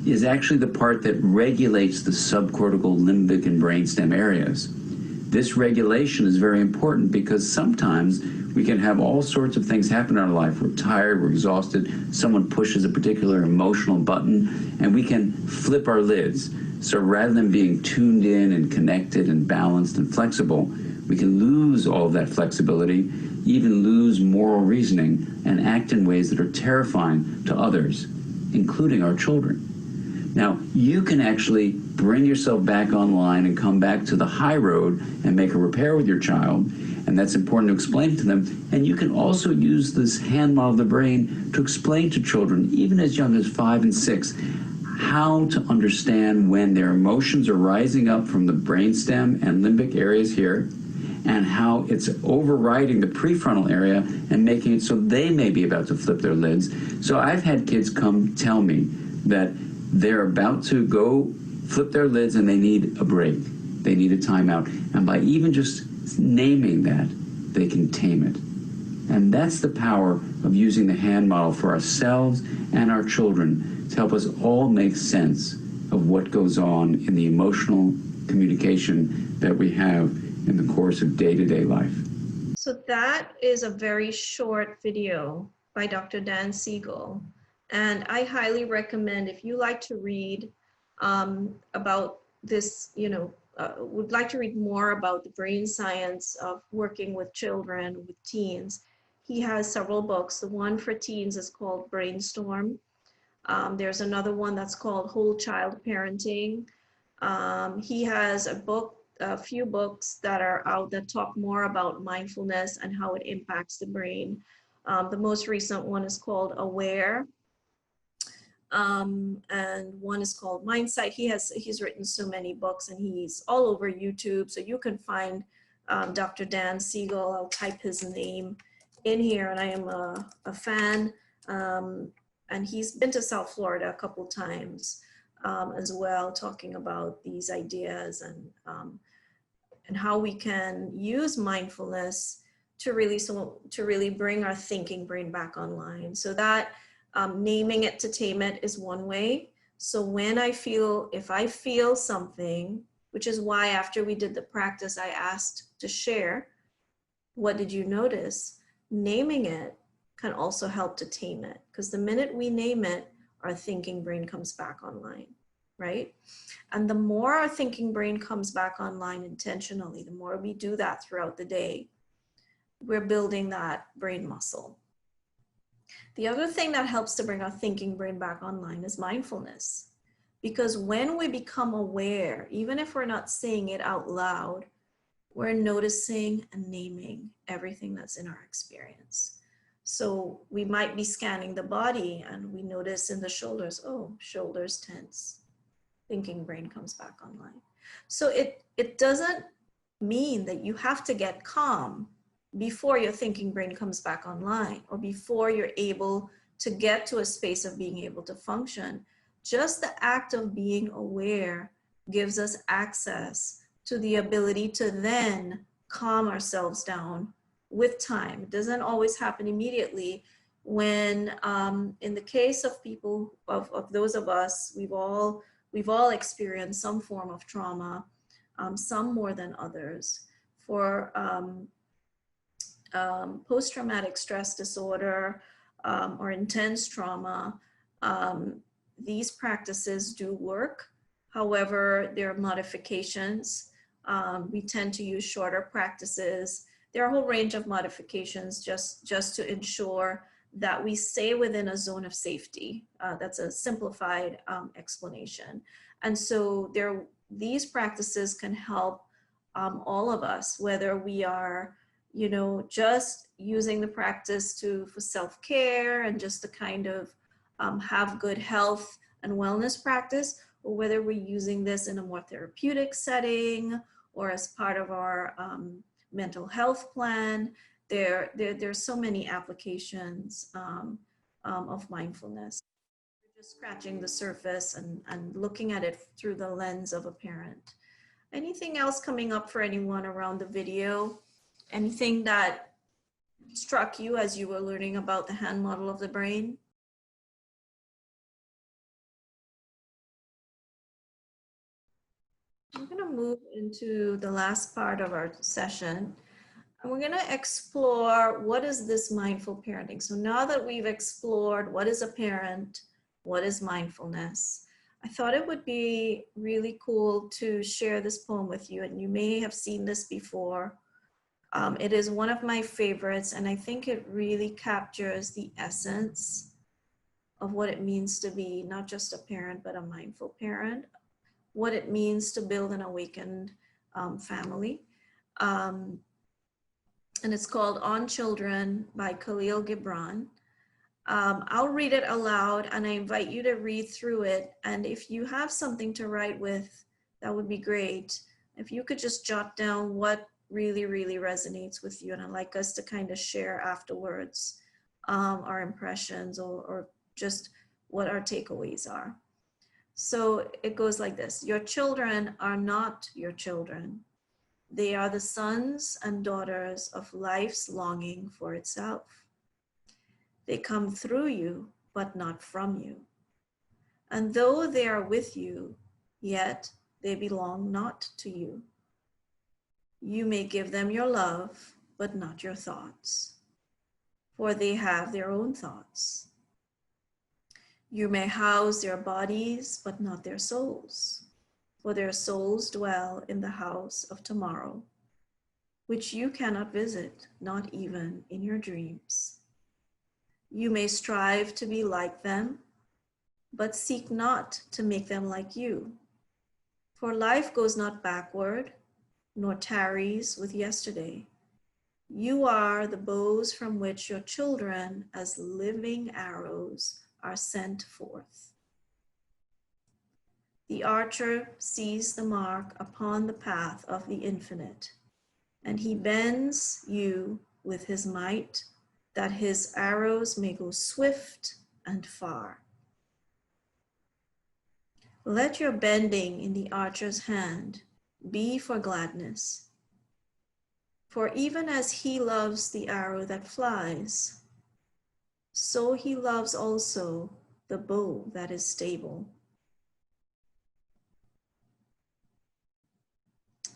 is actually the part that regulates the subcortical, limbic, and brainstem areas. This regulation is very important because sometimes we can have all sorts of things happen in our life. We're tired, we're exhausted, someone pushes a particular emotional button, and we can flip our lids. So rather than being tuned in and connected and balanced and flexible, we can lose all of that flexibility, even lose moral reasoning, and act in ways that are terrifying to others, including our children. Now, you can actually bring yourself back online and come back to the high road and make a repair with your child, and that's important to explain to them. And you can also use this hand model of the brain to explain to children, even as young as 5 and 6, how to understand when their emotions are rising up from the brainstem and limbic areas here, and how it's overriding the prefrontal area and making it so they may be about to flip their lids. So I've had kids come tell me that they're about to go flip their lids and they need a break. They need a timeout. And by even just naming that, they can tame it. And that's the power of using the hand model for ourselves and our children to help us all make sense of what goes on in the emotional communication that we have in the course of day-to-day life. So that is a very short video by Dr. Dan Siegel. And I highly recommend, if you like to read about this, would like to read more about the brain science of working with children, with teens, he has several books. The one for teens is called Brainstorm. There's another one that's called Whole Child Parenting. He has a few books that are out that talk more about mindfulness and how it impacts the brain. The most recent one is called Aware. And one is called Mindsight. He's written so many books and he's all over YouTube. So you can find Dr. Dan Siegel. I'll type his name in here, and I am a fan. And he's been to South Florida a couple times as well, talking about these ideas and how we can use mindfulness to really bring our thinking brain back online. So that naming it to tame it is one way. So if I feel something, which is why after we did the practice, I asked to share, what did you notice? Naming it can also help to tame it, because the minute we name it, our thinking brain comes back online, right? And the more our thinking brain comes back online intentionally, the more we do that throughout the day, we're building that brain muscle. The other thing that helps to bring our thinking brain back online is mindfulness. Because when we become aware, even if we're not saying it out loud, we're noticing and naming everything that's in our experience. So we might be scanning the body and we notice in the shoulders, oh, shoulders tense. Thinking brain comes back online. So it doesn't mean that you have to get calm before your thinking brain comes back online or before you're able to get to a space of being able to function. Just the act of being aware gives us access to the ability to then calm ourselves down with time. It doesn't always happen immediately. when in the case of people, of those of us, we've all experienced some form of trauma, some more than others. For post-traumatic stress disorder or intense trauma, these practices do work. However, there are modifications. We tend to use shorter practices. There are a whole range of modifications just to ensure that we stay within a zone of safety. That's a simplified explanation. And so these practices can help all of us, whether we are, you know, just using the practice for self-care and just to kind of have good health and wellness practice, or whether we're using this in a more therapeutic setting or as part of our mental health plan. There's so many applications of mindfulness. We're just scratching the surface and looking at it through the lens of a parent. Anything else coming up for anyone around the video? Anything that struck you as you were learning about the hand model of the brain? I'm going to move into the last part of our session. And we're going to explore what is this mindful parenting. So now that we've explored what is a parent, what is mindfulness, I thought it would be really cool to share this poem with you. And you may have seen this before. It is one of my favorites, and I think it really captures the essence of what it means to be not just a parent, but a mindful parent, what it means to build an awakened family. And it's called On Children by Khalil Gibran. I'll read it aloud and I invite you to read through it. And if you have something to write with, that would be great. If you could just jot down what really, really resonates with you. And I'd like us to kind of share afterwards our impressions or just what our takeaways are. So it goes like this. Your children are not your children. They are the sons and daughters of life's longing for itself. They come through you, but not from you. And though they are with you, yet they belong not to you. You may give them your love, but not your thoughts, for they have their own thoughts. You may house their bodies, but not their souls, for their souls dwell in the house of tomorrow, which you cannot visit, not even in your dreams. You may strive to be like them, but seek not to make them like you, for life goes not backward, nor tarries with yesterday. You are the bows from which your children, as living arrows, are sent forth. The archer sees the mark upon the path of the infinite, and he bends you with his might, that his arrows may go swift and far. Let your bending in the archer's hand be for gladness, for even as he loves the arrow that flies, so he loves also the bow that is stable.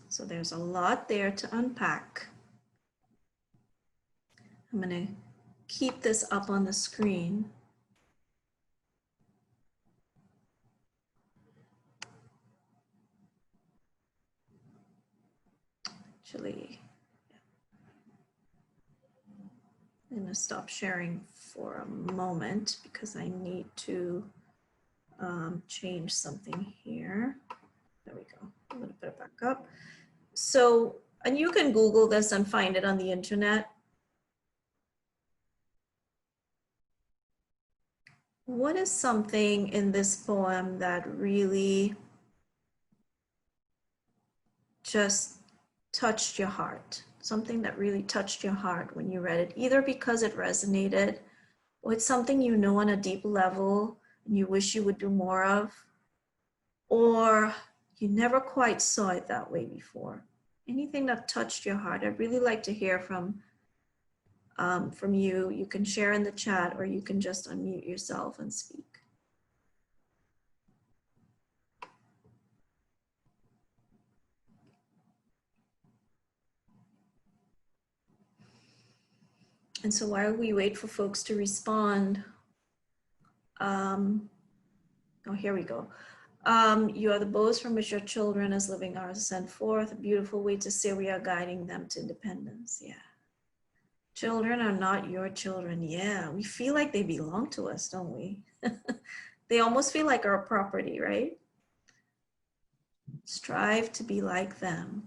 So there's a lot there to unpack. I'm going to keep this up on the screen. Actually, I'm going to stop sharing for a moment because I need to change something here. There we go. I'm going to put it back up. So, and you can Google this and find it on the internet. What is something in this poem that really just touched your heart? Something that really touched your heart when you read it, either because it resonated or it's something you know on a deep level and you wish you would do more of, or you never quite saw it that way before. Anything that touched your heart. I'd really like to hear from from you. You can share in the chat or you can just unmute yourself and speak. And so while we wait for folks to respond, oh, here we go. You are the bows from which your children as living are sent forth. A beautiful way to say we are guiding them to independence. Yeah. Children are not your children. Yeah, we feel like they belong to us, don't we? They almost feel like our property, right? Strive to be like them.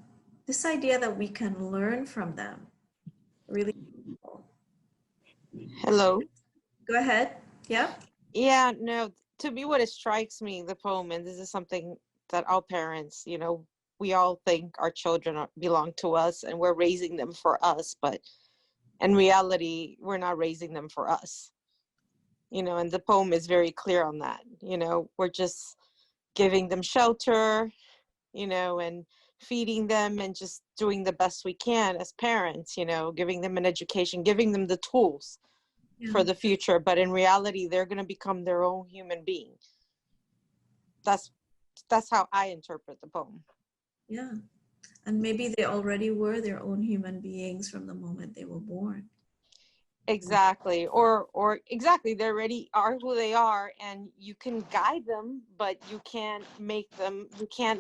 This idea that we can learn from them, really beautiful. Hello. Go ahead. Yeah. Yeah, no, to me, what it strikes me, the poem, and this is something that all parents, we all think our children belong to us and we're raising them for us, but in reality, we're not raising them for us. And the poem is very clear on that. We're just giving them shelter, and feeding them and just doing the best we can as parents, giving them an education, giving them the tools for the future. But in reality, they're going to become their own human being. That's how I interpret the poem. Yeah. And maybe they already were their own human beings from the moment they were born. Exactly. Or exactly, they already are who they are, and you can guide them, but you can't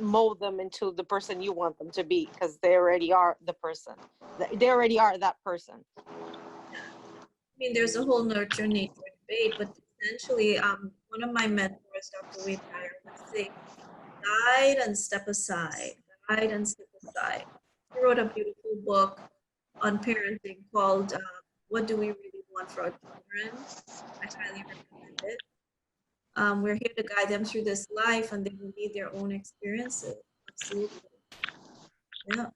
mold them into the person you want them to be, because they already are the person. They already are that person. I mean, there's a whole nurture nature debate, but essentially, one of my mentors, Dr. Wade Dyer, would say, guide and step aside, guide and step aside. He wrote a beautiful book on parenting called What Do We Really Want for Our Children? I highly recommend it. We're here to guide them through this life, and they will need their own experiences. Absolutely. Yeah.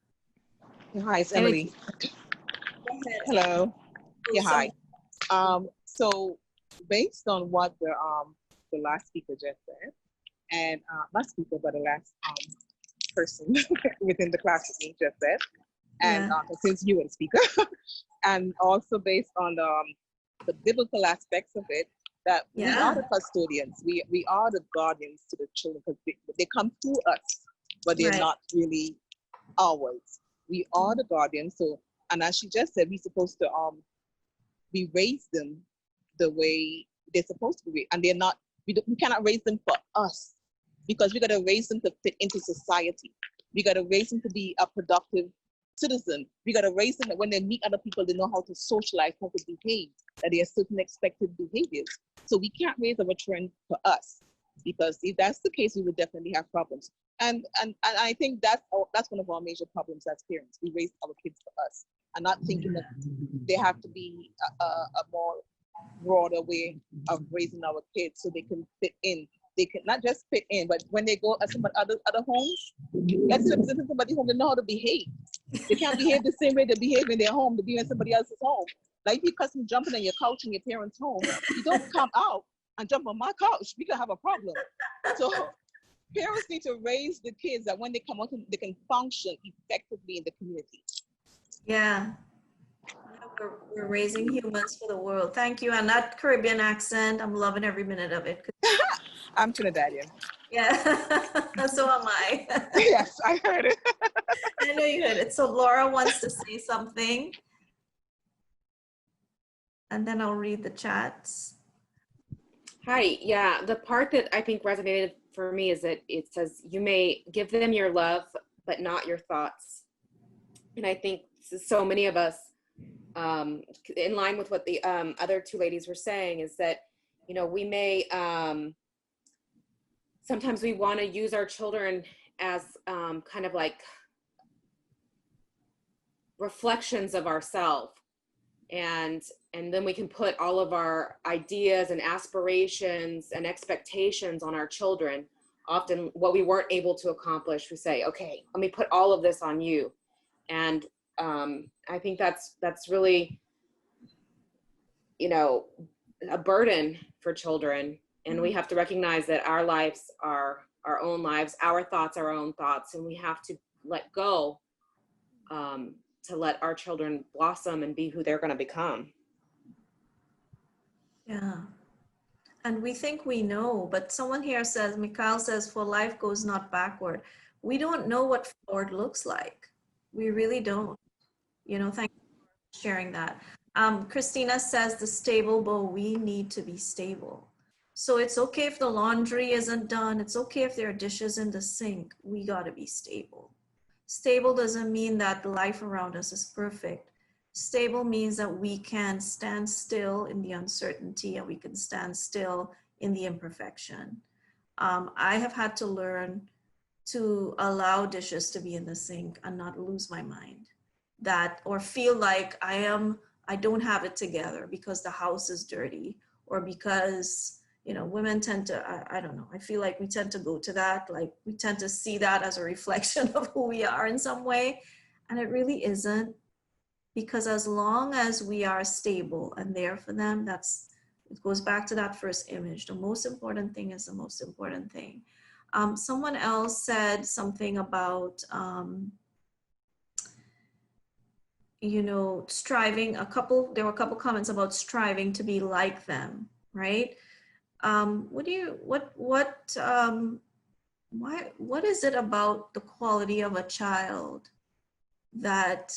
Hi, it's Emily. Go ahead. Hello. Oh, Yeah, hi. So based on what the last speaker just said, and not speaker, but the last person within the class with me just said, and since you were the speaker, and also based on the biblical aspects of it, that we are the custodians, we are the guardians to the children, because they come through us, but they're not really ours. We are the guardians. So, and as she just said, we're supposed to we raise them the way they're supposed to be, and they're not. We cannot raise them for us, because we got to raise them to fit into society. We got to raise them to be a productive citizen. We got to raise them that when they meet other people, they know how to socialize, how to behave, that there are certain expected behaviors. So we can't raise our children for us, because if that's the case, we would definitely have problems. And I think that's one of our major problems as parents. We raise our kids for us, and not thinking that they have to be a more broader way of raising our kids so they can fit in. They can not just fit in, but when they go at some other homes, let's visit somebody's home, they know how to behave. They can't behave the same way they behave in their home to be in somebody else's home. Like if you custom jumping on your couch in your parents' home, you don't come out and jump on my couch. We could have a problem. So parents need to raise the kids that when they come out, they can function effectively in the community. Yeah. We're raising humans for the world. Thank you. And that Caribbean accent, I'm loving every minute of it. I'm Trinidadian. Yeah, so am I. Yes, I heard it. I know you heard it. So Laura wants to say something. And then I'll read the chats. Hi, yeah, the part that I think resonated for me is that it says, you may give them your love, but not your thoughts. And I think so many of us, in line with what the other two ladies were saying, is that, we may, sometimes we want to use our children as kind of like reflections of ourselves. And then we can put all of our ideas and aspirations and expectations on our children. Often what we weren't able to accomplish, we say, okay, let me put all of this on you. And I think that's really, a burden for children. And we have to recognize that our lives are our own lives, our thoughts are our own thoughts, and we have to let go to let our children blossom and be who they're going to become. Yeah. And we think we know, but someone here says, Mikhail says, for life goes not backward. We don't know what forward looks like. We really don't. You know, thank you for sharing that. Christina says the stable bow, we need to be stable. So it's okay if the laundry isn't done. It's okay if there are dishes in the sink. We got to be stable. Stable doesn't mean that the life around us is perfect. Stable means that we can stand still in the uncertainty and we can stand still in the imperfection. I have had to learn to allow dishes to be in the sink and not lose my mind, that, or feel like I don't have it together because the house is dirty, or because, you know, women tend to, I don't know, I feel like we tend to go to that, like we tend to see that as a reflection of who we are in some way. And it really isn't, because as long as we are stable and there for them, it goes back to that first image. The most important thing is the most important thing. Someone else said something about, you know, striving, there were a couple comments about striving to be like them, right? What is it about the quality of a child that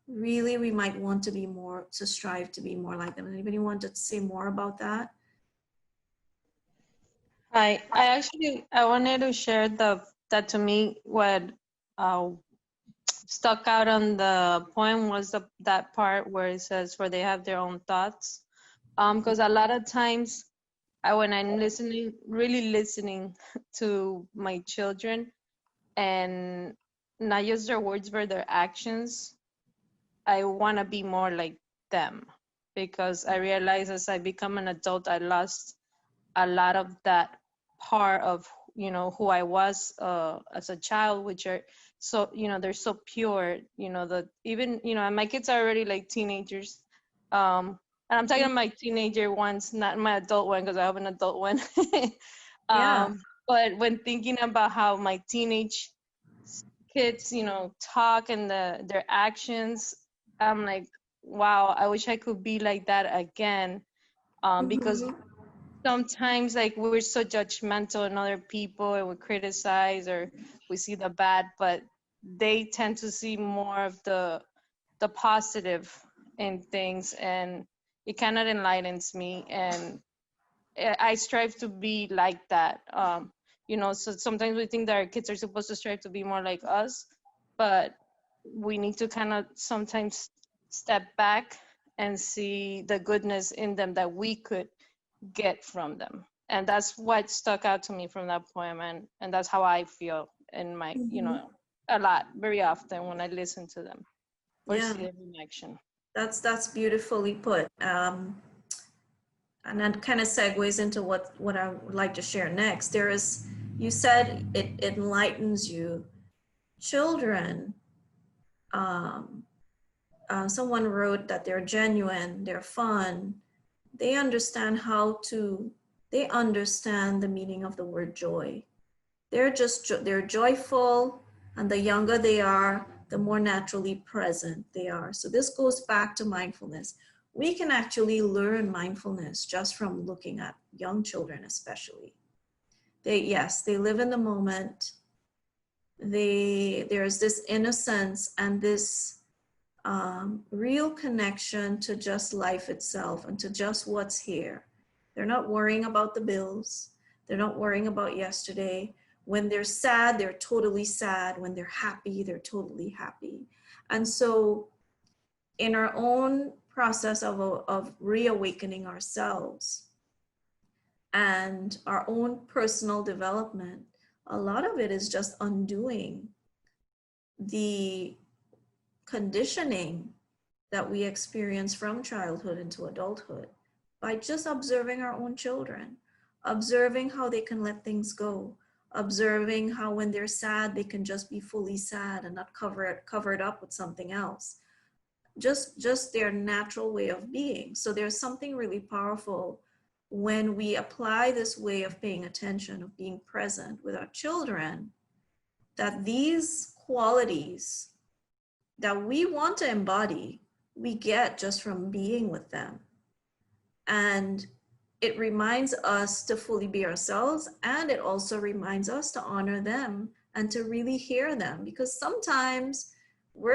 really we might want to strive to be more like them? Anybody want to say more about that? I wanted to share that to me what stuck out on the poem was that part where it says, for they have their own thoughts. Because a lot of times when I'm really listening to my children, and not just their words but their actions, I want to be more like them, because I realize as I become an adult, I lost a lot of that part of, you know, who I was as a child, which are so, you know, they're so pure, you know, even, you know, my kids are already like teenagers. And I'm talking about my teenager ones, not my adult one, because I have an adult one. Yeah. But when thinking about how my teenage kids, you know, talk and their actions, I'm like, wow, I wish I could be like that again. Because sometimes like we're so judgmental on other people and we criticize or we see the bad, but they tend to see more of the positive in things, and it kind of enlightens me, and I strive to be like that. You know, so sometimes we think that our kids are supposed to strive to be more like us, but we need to kind of sometimes step back and see the goodness in them that we could get from them. And that's what stuck out to me from that poem, and that's how I feel in my, you know, a lot, very often when I listen to them or see them in action. That's beautifully put. And that kind of segues into what I would like to share next. You said it enlightens you. Children, someone wrote that they're genuine, they're fun, they understand they understand the meaning of the word joy. They're joyful, and the younger they are, the more naturally present they are. So this goes back to mindfulness. We can actually learn mindfulness just from looking at young children, especially. They live in the moment. There's this innocence and this real connection to just life itself and to just what's here. They're not worrying about the bills. They're not worrying about yesterday. When they're sad, they're totally sad. When they're happy, they're totally happy. And so in our own process of reawakening ourselves and our own personal development, a lot of it is just undoing the conditioning that we experience from childhood into adulthood by just observing our own children, observing how they can let things go, observing how when they're sad, they can just be fully sad and not cover it up with something else. Just their natural way of being. So there's something really powerful when we apply this way of paying attention, of being present with our children, that these qualities that we want to embody, we get just from being with them. And it reminds us to fully be ourselves, and it also reminds us to honor them and to really hear them, because sometimes what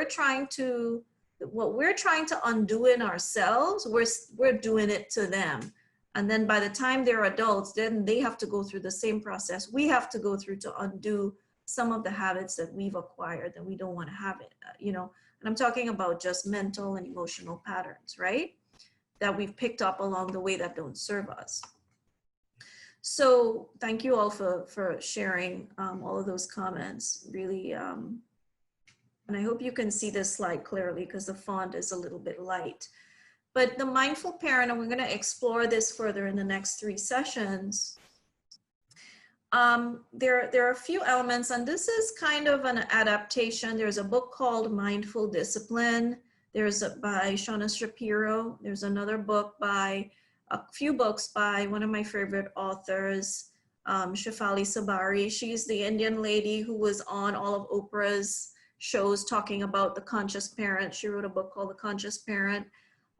we're trying to undo in ourselves, we're doing it to them. And then by the time they're adults, then they have to go through the same process we have to go through to undo some of the habits that we've acquired that we don't want to have it, you know. And I'm talking about just mental and emotional patterns, right? That we've picked up along the way that don't serve us. So thank you all for sharing all of those comments, really. And I hope you can see this slide clearly because the font is a little bit light. But the mindful parent, and we're going to explore this further in the next 3 sessions. There are a few elements, and this is kind of an adaptation. There's a book called Mindful Discipline. There's by Shauna Shapiro. There's another book by, a few books by one of my favorite authors, Shefali Sabari. She's the Indian lady who was on all of Oprah's shows talking about the conscious parent. She wrote a book called The Conscious Parent.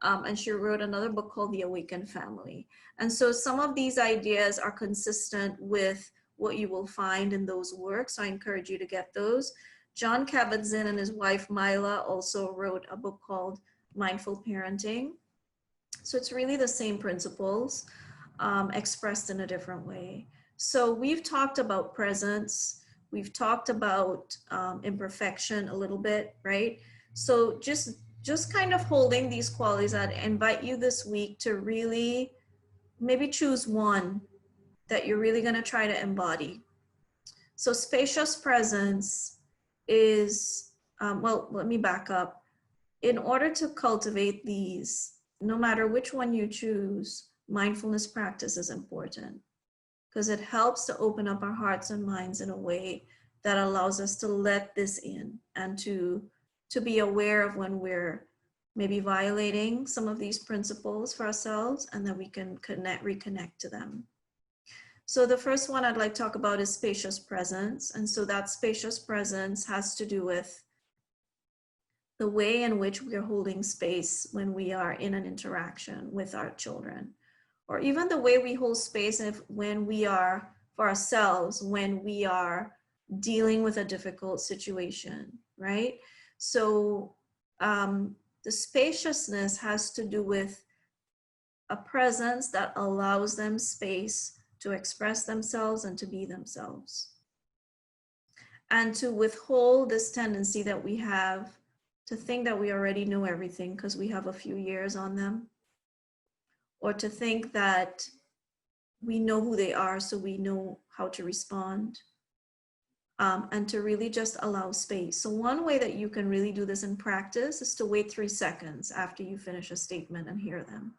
And she wrote another book called The Awakened Family. And so some of these ideas are consistent with what you will find in those works. So I encourage you to get those. John Kabat-Zinn and his wife Mila also wrote a book called Mindful Parenting. So it's really the same principles expressed in a different way. So we've talked about presence. We've talked about imperfection a little bit, right? So just kind of holding these qualities, I'd invite you this week to really maybe choose one that you're really going to try to embody. So spacious presence is, well, let me back up. In order to cultivate these, no matter which one you choose, mindfulness practice is important because it helps to open up our hearts and minds in a way that allows us to let this in and to be aware of when we're maybe violating some of these principles for ourselves, and that we can reconnect to them. So the first one I'd like to talk about is spacious presence. And so that spacious presence has to do with the way in which we are holding space when we are in an interaction with our children, or even the way we hold space when we are for ourselves, when we are dealing with a difficult situation, right? So the spaciousness has to do with a presence that allows them space to express themselves and to be themselves, and to withhold this tendency that we have to think that we already know everything because we have a few years on them, or to think that we know who they are so we know how to respond. And to really just allow space. So one way that you can really do this in practice is to wait 3 seconds after you finish a statement and hear them.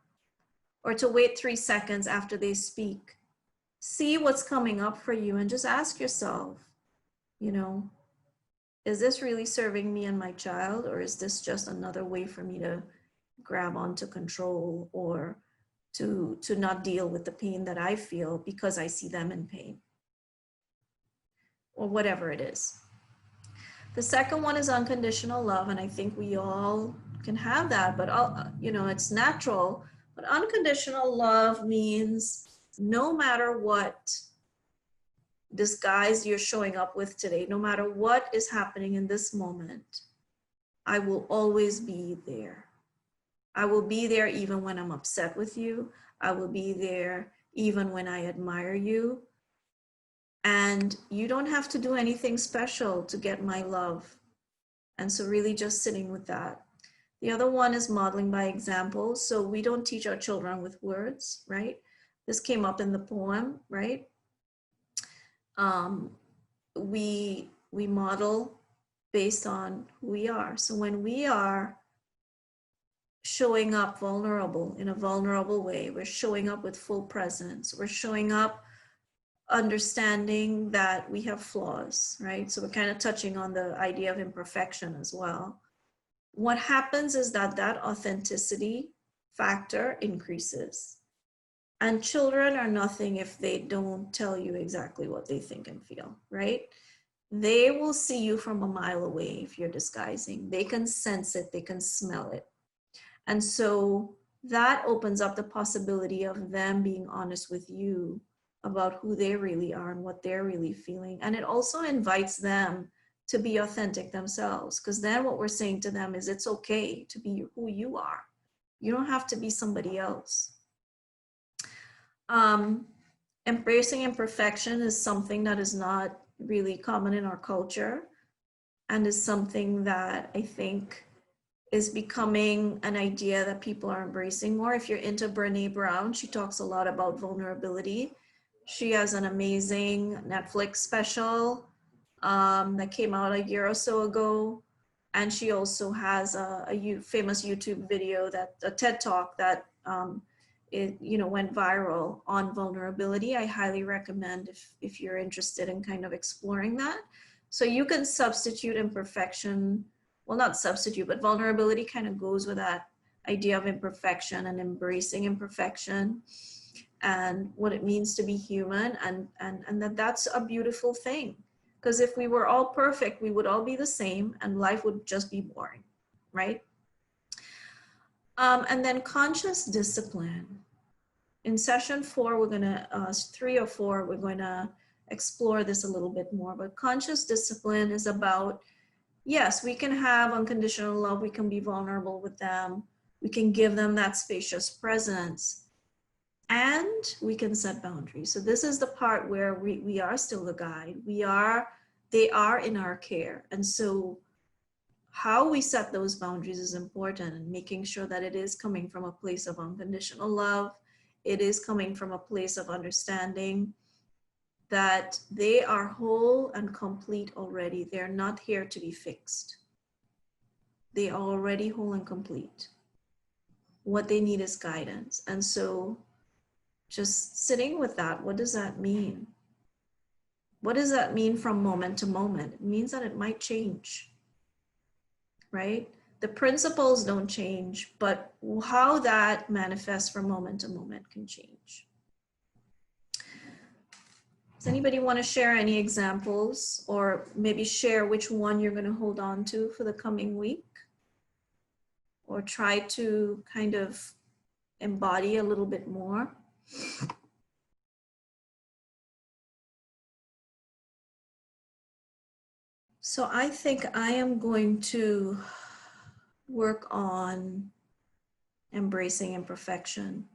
Or to wait 3 seconds after they speak. See what's coming up for you and just ask yourself, you know, is this really serving me and my child, or is this just another way for me to grab onto control or to not deal with the pain that I feel because I see them in pain? Or whatever it is. The second one is unconditional love, and I think we all can have that, but you know, it's natural. But unconditional love means no matter what disguise you're showing up with today, no matter what is happening in this moment, I will always be there. I will be there even when I'm upset with you. I will be there even when I admire you. And you don't have to do anything special to get my love. And so really just sitting with that. The other one is modeling by example. So we don't teach our children with words, right? This came up in the poem, right? We model based on who we are. So when we are showing up vulnerable in a vulnerable way, we're showing up with full presence, we're showing up understanding that we have flaws, right? So we're kind of touching on the idea of imperfection as well. What happens is that authenticity factor increases. And children are nothing if they don't tell you exactly what they think and feel, right? they will see you from a mile away if you're disguising. They can sense it, they can smell it. And so that opens up the possibility of them being honest with you about who they really are and what they're really feeling. And it also invites them to be authentic themselves, because then what we're saying to them is it's okay to be who you are. You don't have to be somebody else. Embracing imperfection is something that is not really common in our culture, and is something that I think is becoming an idea that people are embracing more. If you're into Brené Brown, she talks a lot about vulnerability. She has an amazing Netflix special that came out a year or so ago. And she also has a famous YouTube video, that a TED Talk that went viral on vulnerability. I highly recommend if you're interested in kind of exploring that. So you can substitute imperfection, well, not substitute, but vulnerability kind of goes with that idea of imperfection and embracing imperfection and what it means to be human, and that's a beautiful thing. Because if we were all perfect, we would all be the same and life would just be boring, right? And then conscious discipline. In session 4, we're gonna, 3 or 4, we're going to explore this a little bit more, but conscious discipline is about, yes, we can have unconditional love, we can be vulnerable with them, we can give them that spacious presence, and we can set boundaries. So this is the part where we are still the guide. They are in our care. And so how we set those boundaries is important, and making sure that it is coming from a place of unconditional love. It is coming from a place of understanding that they are whole and complete already. They're not here to be fixed. They are already whole and complete. What they need is guidance. And so just sitting with that, what does that mean? What does that mean from moment to moment? It means that it might change, right? The principles don't change, but how that manifests from moment to moment can change. Does anybody want to share any examples, or maybe share which one you're going to hold on to for the coming week? Or try to kind of embody a little bit more? So I think I am going to work on embracing imperfection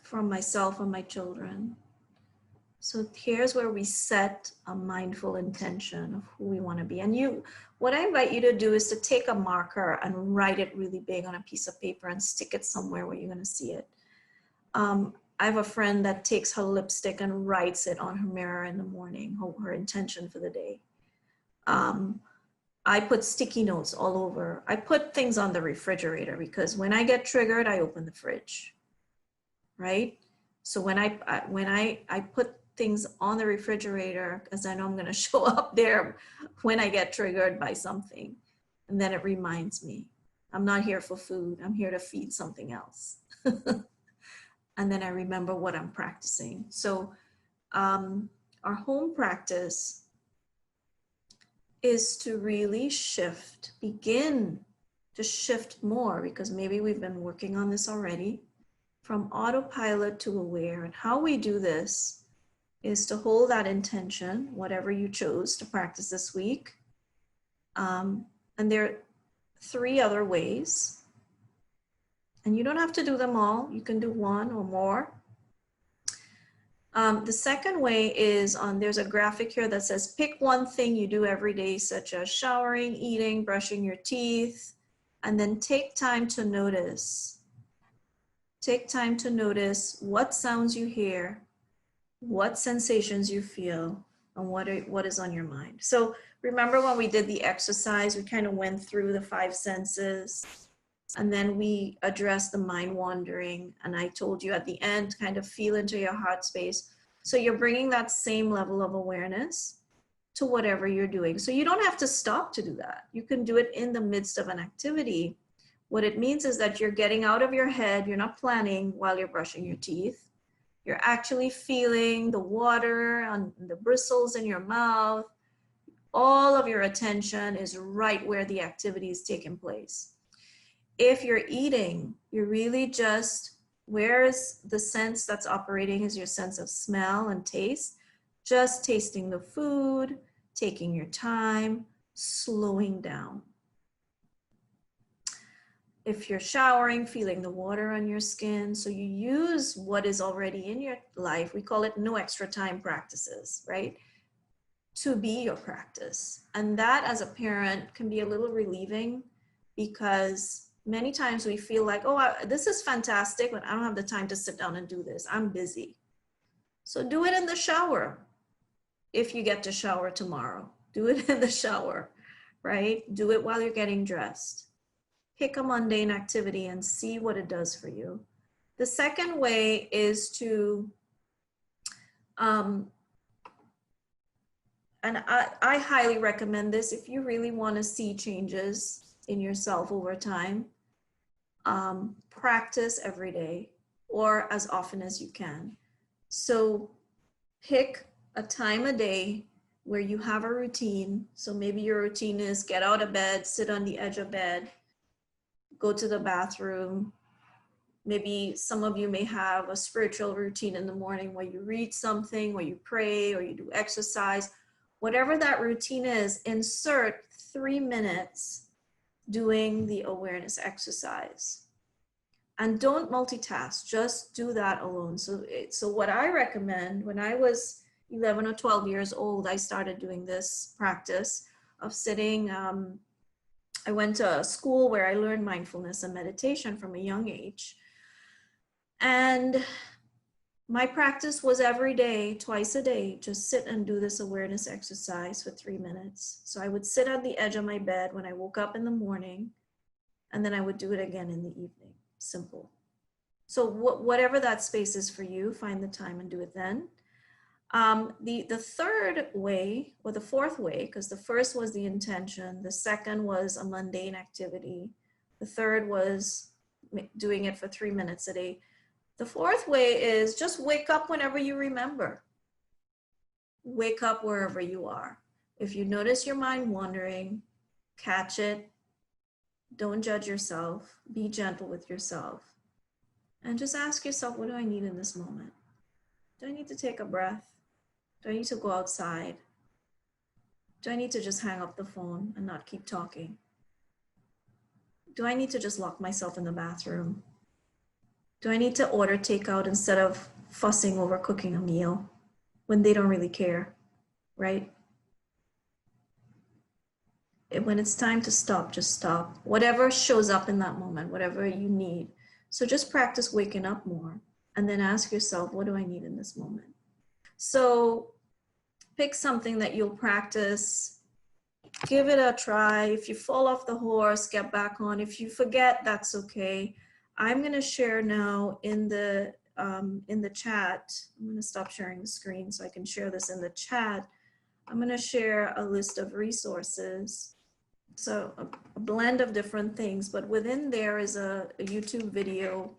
from myself and my children. So here's where we set a mindful intention of who we want to be. And what I invite you to do is to take a marker and write it really big on a piece of paper and stick it somewhere where you're going to see it. I have a friend that takes her lipstick and writes it on her mirror in the morning, her intention for the day. I put sticky notes all over. I put things on the refrigerator because when I get triggered, I open the fridge, right? So when I put things on the refrigerator, because I know I'm going to show up there when I get triggered by something, and then it reminds me, I'm not here for food. I'm here to feed something else. And then I remember what I'm practicing. So our home practice is to really begin to shift more, because maybe we've been working on this already, from autopilot to aware. And how we do this is to hold that intention, whatever you chose to practice this week. And there are 3 other ways. And you don't have to do them all. You can do 1 or more. The second way is there's a graphic here that says pick one thing you do every day, such as showering, eating, brushing your teeth, and then take time to notice. Take time to notice what sounds you hear, what sensations you feel, and what is on your mind. So remember when we did the exercise, we kind of went through the 5 senses. And then we addressed the mind wandering. And I told you at the end, kind of feel into your heart space. So you're bringing that same level of awareness to whatever you're doing. So you don't have to stop to do that. You can do it in the midst of an activity. What it means is that you're getting out of your head. You're not planning while you're brushing your teeth. You're actually feeling the water on the bristles in your mouth. All of your attention is right where the activity is taking place. If you're eating, you're really just, where's the sense that's operating is your sense of smell and taste. Just tasting the food, taking your time, slowing down. If you're showering, feeling the water on your skin. So you use what is already in your life. We call it no extra time practices, right? To be your practice. And that as a parent can be a little relieving, because many times we feel like, oh, this is fantastic, but I don't have the time to sit down and do this. I'm busy. So do it in the shower. If you get to shower tomorrow, do it in the shower, right? Do it while you're getting dressed. Pick a mundane activity and see what it does for you. The second way is to, and I highly recommend this if you really want to see changes in yourself over time. Practice every day or as often as you can. So pick a time a day where you have a routine. So maybe your routine is get out of bed, sit on the edge of bed, go to the bathroom. Maybe some of you may have a spiritual routine in the morning where you read something, or you pray, or you do exercise. Whatever that routine is, insert 3 minutes doing the awareness exercise. And don't multitask, just do that alone. So what I recommend, when I was 11 or 12 years old, I started doing this practice of sitting. I went to a school where I learned mindfulness and meditation from a young age. And my practice was every day, twice a day, just sit and do this awareness exercise for 3 minutes. So I would sit on the edge of my bed when I woke up in the morning, and then I would do it again in the evening. Simple. So whatever that space is for you, find the time and do it then. The third way, or the fourth way, because the first was the intention, the second was a mundane activity, the third was doing it for 3 minutes a day. The fourth way is just wake up whenever you remember. Wake up wherever you are. If you notice your mind wandering, catch it. Don't judge yourself. Be gentle with yourself. And just ask yourself, what do I need in this moment? Do I need to take a breath? Do I need to go outside? Do I need to just hang up the phone and not keep talking? Do I need to just lock myself in the bathroom? Do I need to order takeout instead of fussing over cooking a meal when they don't really care, right? When it's time to stop, just stop. Whatever shows up in that moment, whatever you need. So just practice waking up more and then ask yourself, what do I need in this moment? So pick something that you'll practice, give it a try. If you fall off the horse, get back on. If you forget, that's okay. I'm gonna share now in the chat. I'm gonna stop sharing the screen so I can share this in the chat. I'm gonna share a list of resources. So a blend of different things, but within there is a YouTube video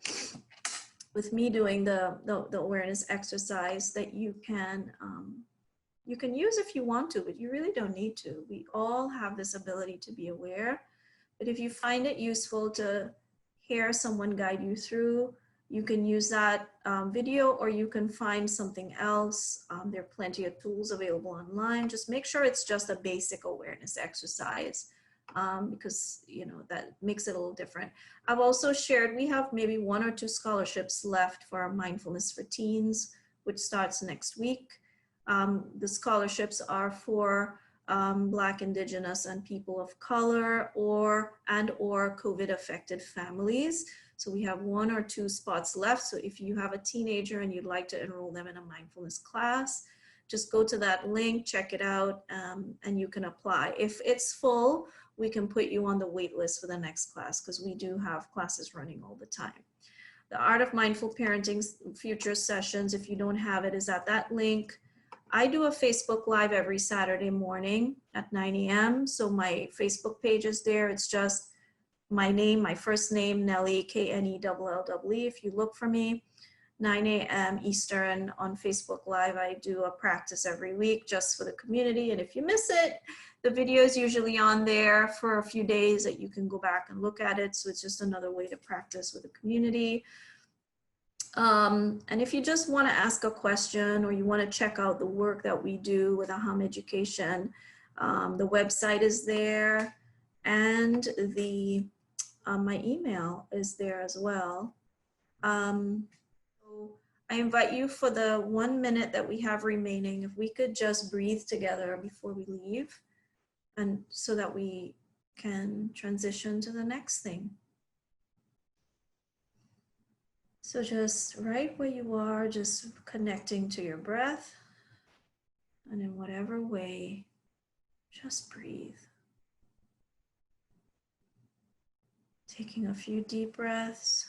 with me doing the awareness exercise that you can use if you want to, but you really don't need to. We all have this ability to be aware, but if you find it useful to hear someone guide you through, you can use that video, or you can find something else. There are plenty of tools available online. Just make sure it's just a basic awareness exercise, because that makes it a little different. I've also shared, we have maybe 1 or 2 scholarships left for our Mindfulness for Teens, which starts next week. The scholarships are for Black, Indigenous, and people of color, or COVID affected families. So we have 1 or 2 spots left. So if you have a teenager and you'd like to enroll them in a mindfulness class, just go to that link, check it out, and you can apply. If it's full, we can put you on the wait list for the next class, because we do have classes running all the time. The Art of Mindful Parenting's future sessions, if you don't have it, is at that link. I do a Facebook Live every Saturday morning at 9 a.m. So my Facebook page is there. It's just my name, my first name, Nellie, Knelllle. If you look for me, 9 a.m. Eastern on Facebook Live. I do a practice every week just for the community. And if you miss it, the video is usually on there for a few days that you can go back and look at it. So it's just another way to practice with the community. And if you just want to ask a question or you want to check out the work that we do with AHAM Education, the website is there, and the my email is there as well. So I invite you for the 1 minute that we have remaining, if we could just breathe together before we leave, and so that we can transition to the next thing. So just right where you are, just connecting to your breath, and in whatever way, just breathe. Taking a few deep breaths,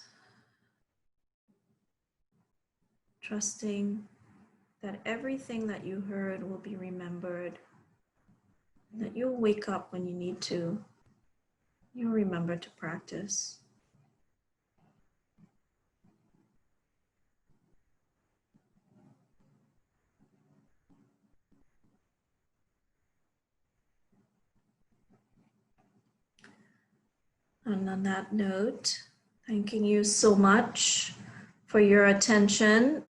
trusting that everything that you heard will be remembered, that you'll wake up when you need to. You'll remember to practice. And on that note, thanking you so much for your attention